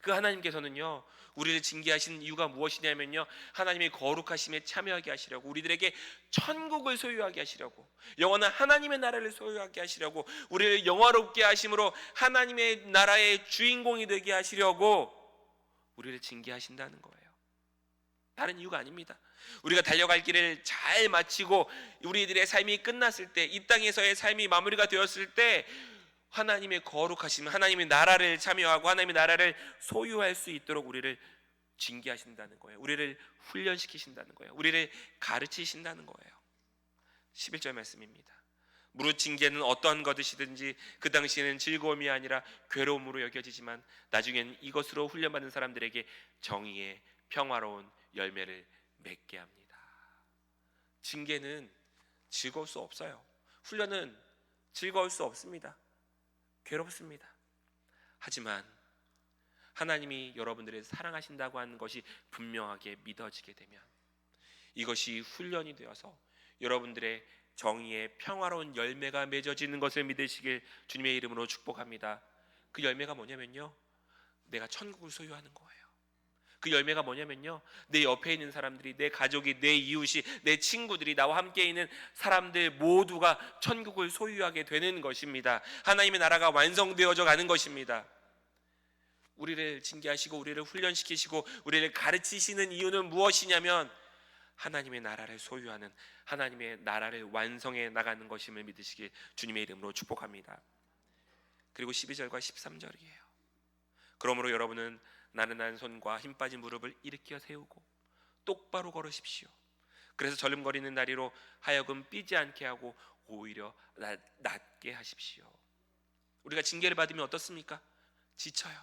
그 하나님께서는요, 우리를 징계하신 이유가 무엇이냐면요, 하나님의 거룩하심에 참여하게 하시려고, 우리들에게 천국을 소유하게 하시려고, 영원한 하나님의 나라를 소유하게 하시려고, 우리를 영화롭게 하심으로 하나님의 나라의 주인공이 되게 하시려고 우리를 징계하신다는 거예요. 다른 이유가 아닙니다. 우리가 달려갈 길을 잘 마치고 우리들의 삶이 끝났을 때, 이 땅에서의 삶이 마무리가 되었을 때 하나님의 거룩하심, 하나님의 나라를 참여하고 하나님의 나라를 소유할 수 있도록 우리를 징계하신다는 거예요. 우리를 훈련시키신다는 거예요. 우리를 가르치신다는 거예요. 11절 말씀입니다. 무릇 징계는 어떠한 것이든지 그 당시에는 즐거움이 아니라 괴로움으로 여겨지지만 나중에는 이것으로 훈련받은 사람들에게 정의의 평화로운 열매를 맺게 합니다. 징계는 즐거울 수 없어요. 훈련은 즐거울 수 없습니다. 괴롭습니다. 하지만 하나님이 여러분들을 사랑하신다고 하는 것이 분명하게 믿어지게 되면 이것이 훈련이 되어서 여러분들의 정의의 평화로운 열매가 맺어지는 것을 믿으시길 주님의 이름으로 축복합니다. 그 열매가 뭐냐면요, 내가 천국을 소유하는 거예요. 그 열매가 뭐냐면요, 내 옆에 있는 사람들이, 내 가족이, 내 이웃이, 내 친구들이, 나와 함께 있는 사람들 모두가 천국을 소유하게 되는 것입니다. 하나님의 나라가 완성되어져 가는 것입니다. 우리를 징계하시고 우리를 훈련시키시고 우리를 가르치시는 이유는 무엇이냐면 하나님의 나라를 소유하는, 하나님의 나라를 완성해 나가는 것임을 믿으시길 주님의 이름으로 축복합니다. 그리고 12절과 13절이에요. 그러므로 여러분은 나른한 손과 힘 빠진 무릎을 일으켜 세우고 똑바로 걸으십시오. 그래서 절름거리는 다리로 하여금 삐지 않게 하고 오히려 낫게 하십시오. 우리가 징계를 받으면 어떻습니까? 지쳐요.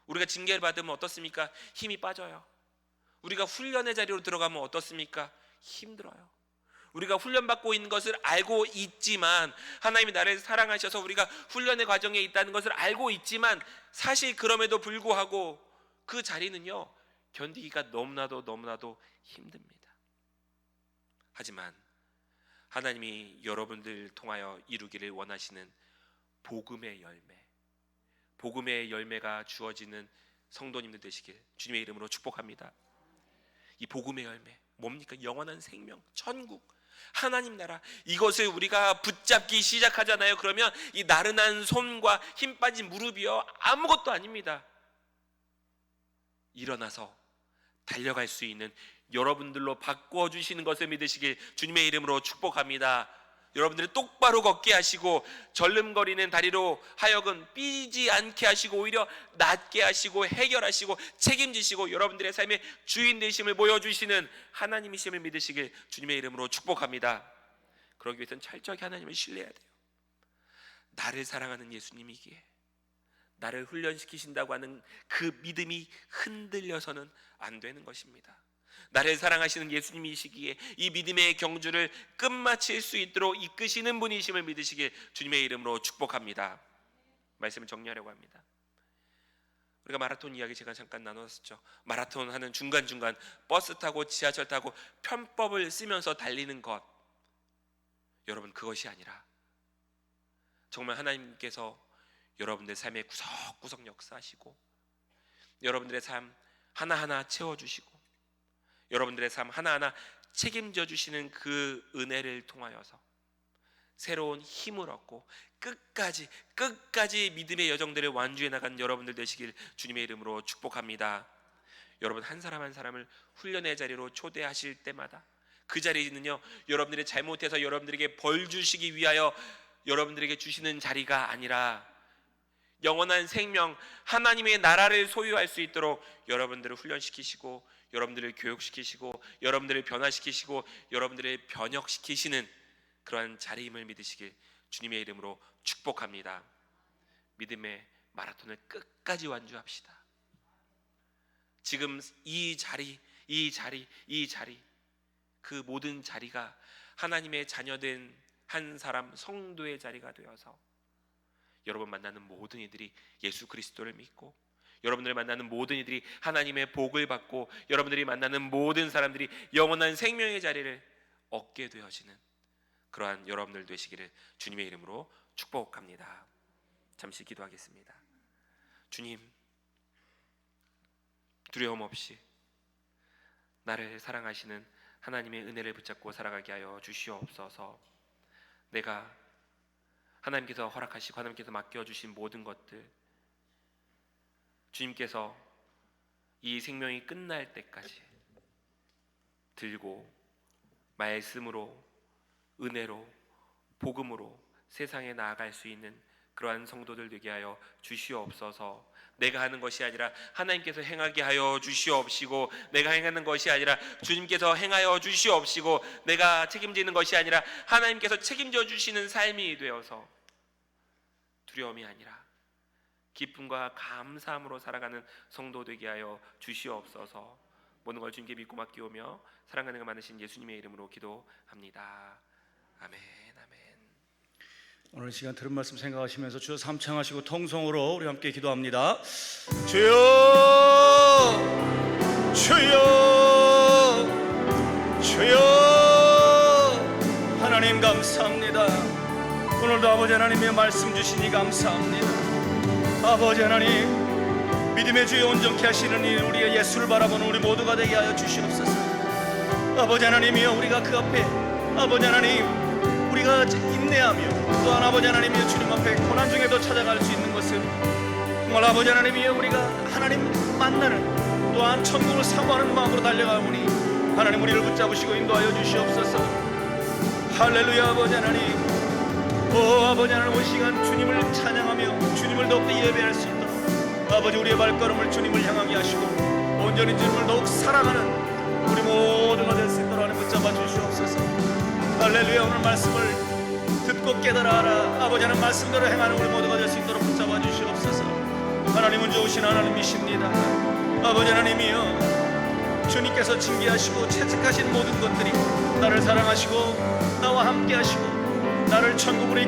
우리가 징계를 받으면 어떻습니까? 힘이 빠져요. 우리가 훈련의 자리로 들어가면 어떻습니까? 힘들어요. 우리가 훈련받고 있는 것을 알고 있지만, 하나님이 나를 사랑하셔서 우리가 훈련의 과정에 있다는 것을 알고 있지만, 사실 그럼에도 불구하고 그 자리는요, 견디기가 너무나도 힘듭니다. 하지만 하나님이 여러분들 통하여 이루기를 원하시는 복음의 열매, 복음의 열매가 주어지는 성도님들 되시길 주님의 이름으로 축복합니다. 이 복음의 열매 뭡니까? 영원한 생명, 천국, 하나님 나라, 이것을 우리가 붙잡기 시작하잖아요. 그러면 이 나른한 손과 힘 빠진 무릎이요, 아무것도 아닙니다. 일어나서 달려갈 수 있는 여러분들로 바꿔주시는 것을 믿으시길 주님의 이름으로 축복합니다. 여러분들을 똑바로 걷게 하시고 절름거리는 다리로 하여금 삐지 않게 하시고 오히려 낫게 하시고 해결하시고 책임지시고 여러분들의 삶의 주인 되심을 보여주시는 하나님이심을 믿으시길 주님의 이름으로 축복합니다. 그러기 위해서는 철저히 하나님을 신뢰해야 돼요. 나를 사랑하는 예수님이기에 나를 훈련시키신다고 하는 그 믿음이 흔들려서는 안 되는 것입니다. 나를 사랑하시는 예수님이시기에 이 믿음의 경주를 끝마칠 수 있도록 이끄시는 분이심을 믿으시길 주님의 이름으로 축복합니다. 말씀을 정리하려고 합니다. 우리가 마라톤 이야기 제가 잠깐 나눴었죠. 마라톤 하는 중간중간 버스 타고 지하철 타고 편법을 쓰면서 달리는 것, 여러분 그것이 아니라 정말 하나님께서 여러분들 삶의 구석구석 역사하시고 여러분들의 삶 하나하나 채워주시고 여러분들의 삶 하나하나 책임져 주시는 그 은혜를 통하여서 새로운 힘을 얻고 끝까지 믿음의 여정들을 완주해 나간 여러분들 되시길 주님의 이름으로 축복합니다. 여러분 한 사람 한 사람을 훈련의 자리로 초대하실 때마다 그 자리는요, 여러분들이 잘못해서 여러분들에게 벌 주시기 위하여 여러분들에게 주시는 자리가 아니라 영원한 생명, 하나님의 나라를 소유할 수 있도록 여러분들을 훈련시키시고, 여러분들을 교육시키시고, 여러분들을 변화시키시고, 여러분들을 변혁시키시는 그러한 자리임을 믿으시길 주님의 이름으로 축복합니다. 믿음의 마라톤을 끝까지 완주합시다. 지금 이 자리, 그 모든 자리가 하나님의 자녀된 한 사람 성도의 자리가 되어서 여러분 만나는 모든 이들이 예수 그리스도를 믿고, 여러분들을 만나는 모든 이들이 하나님의 복을 받고, 여러분들이 만나는 모든 사람들이 영원한 생명의 자리를 얻게 되어지는 그러한 여러분들 되시기를 주님의 이름으로 축복합니다. 잠시 기도하겠습니다. 주님, 두려움 없이 나를 사랑하시는 하나님의 은혜를 붙잡고 살아가게 하여 주시옵소서. 내가 하나님께서 허락하시고 하나님께서 맡겨주신 모든 것들, 주님께서 이 생명이 끝날 때까지 들고 말씀으로, 은혜로, 복음으로 세상에 나아갈 수 있는 그러한 성도들 되게 하여 주시옵소서. 내가 하는 것이 아니라 하나님께서 행하게 하여 주시옵시고, 내가 행하는 것이 아니라 주님께서 행하여 주시옵시고, 내가 책임지는 것이 아니라 하나님께서 책임져 주시는 삶이 되어서 두려움이 아니라 기쁨과 감사함으로 살아가는 성도 되게 하여 주시옵소서. 모든 걸 주님께 믿고 맡기오며 사랑하는 것 많으신 예수님의 이름으로 기도합니다. 아멘, 아멘. 오늘 시간 들은 말씀 생각하시면서 주여 삼창하시고 통성으로 우리 함께 기도합니다. 주여, 주여, 주여. 하나님 감사합니다. 오늘도 아버지 하나님의 말씀 주시니 감사합니다. 아버지 하나님, 믿음의 주에 온전케 하시는 이 우리의 예수를 바라보는 우리 모두가 되게 하여 주시옵소서. 아버지 하나님이여, 우리가 그 앞에 아버지 하나님 우리가 인내하며 또한 아버지 하나님이여 주님 앞에 고난 중에도 찾아갈 수 있는 것은 정말 아버지 하나님이여 우리가 하나님 만나는 또한 천국을 사모하는 마음으로 달려가오니 하나님 우리를 붙잡으시고 인도하여 주시옵소서. 할렐루야. 아버지 하나님, 오 아버지 하나님, 이 시간 주님을 찬양하며 주님을 더욱더 예배할 수 있도록 아버지 우리의 발걸음을 주님을 향하게 하시고 온전히 주님을 더욱 사랑하는 우리 모두가 될 수 있도록 하나님 붙잡아 주시옵소서. 할렐루야. 오늘 말씀을 듣고 깨달아 알아 아버지 하나님 말씀대로 행하는 우리 모두가 될 수 있도록 붙잡아 주시옵소서. 하나님은 좋으신 하나님이십니다. 아버지 하나님이여, 주님께서 징계하시고 채찍하신 모든 것들이 나를 사랑하시고 나와 함께 하시고 나를 천국으로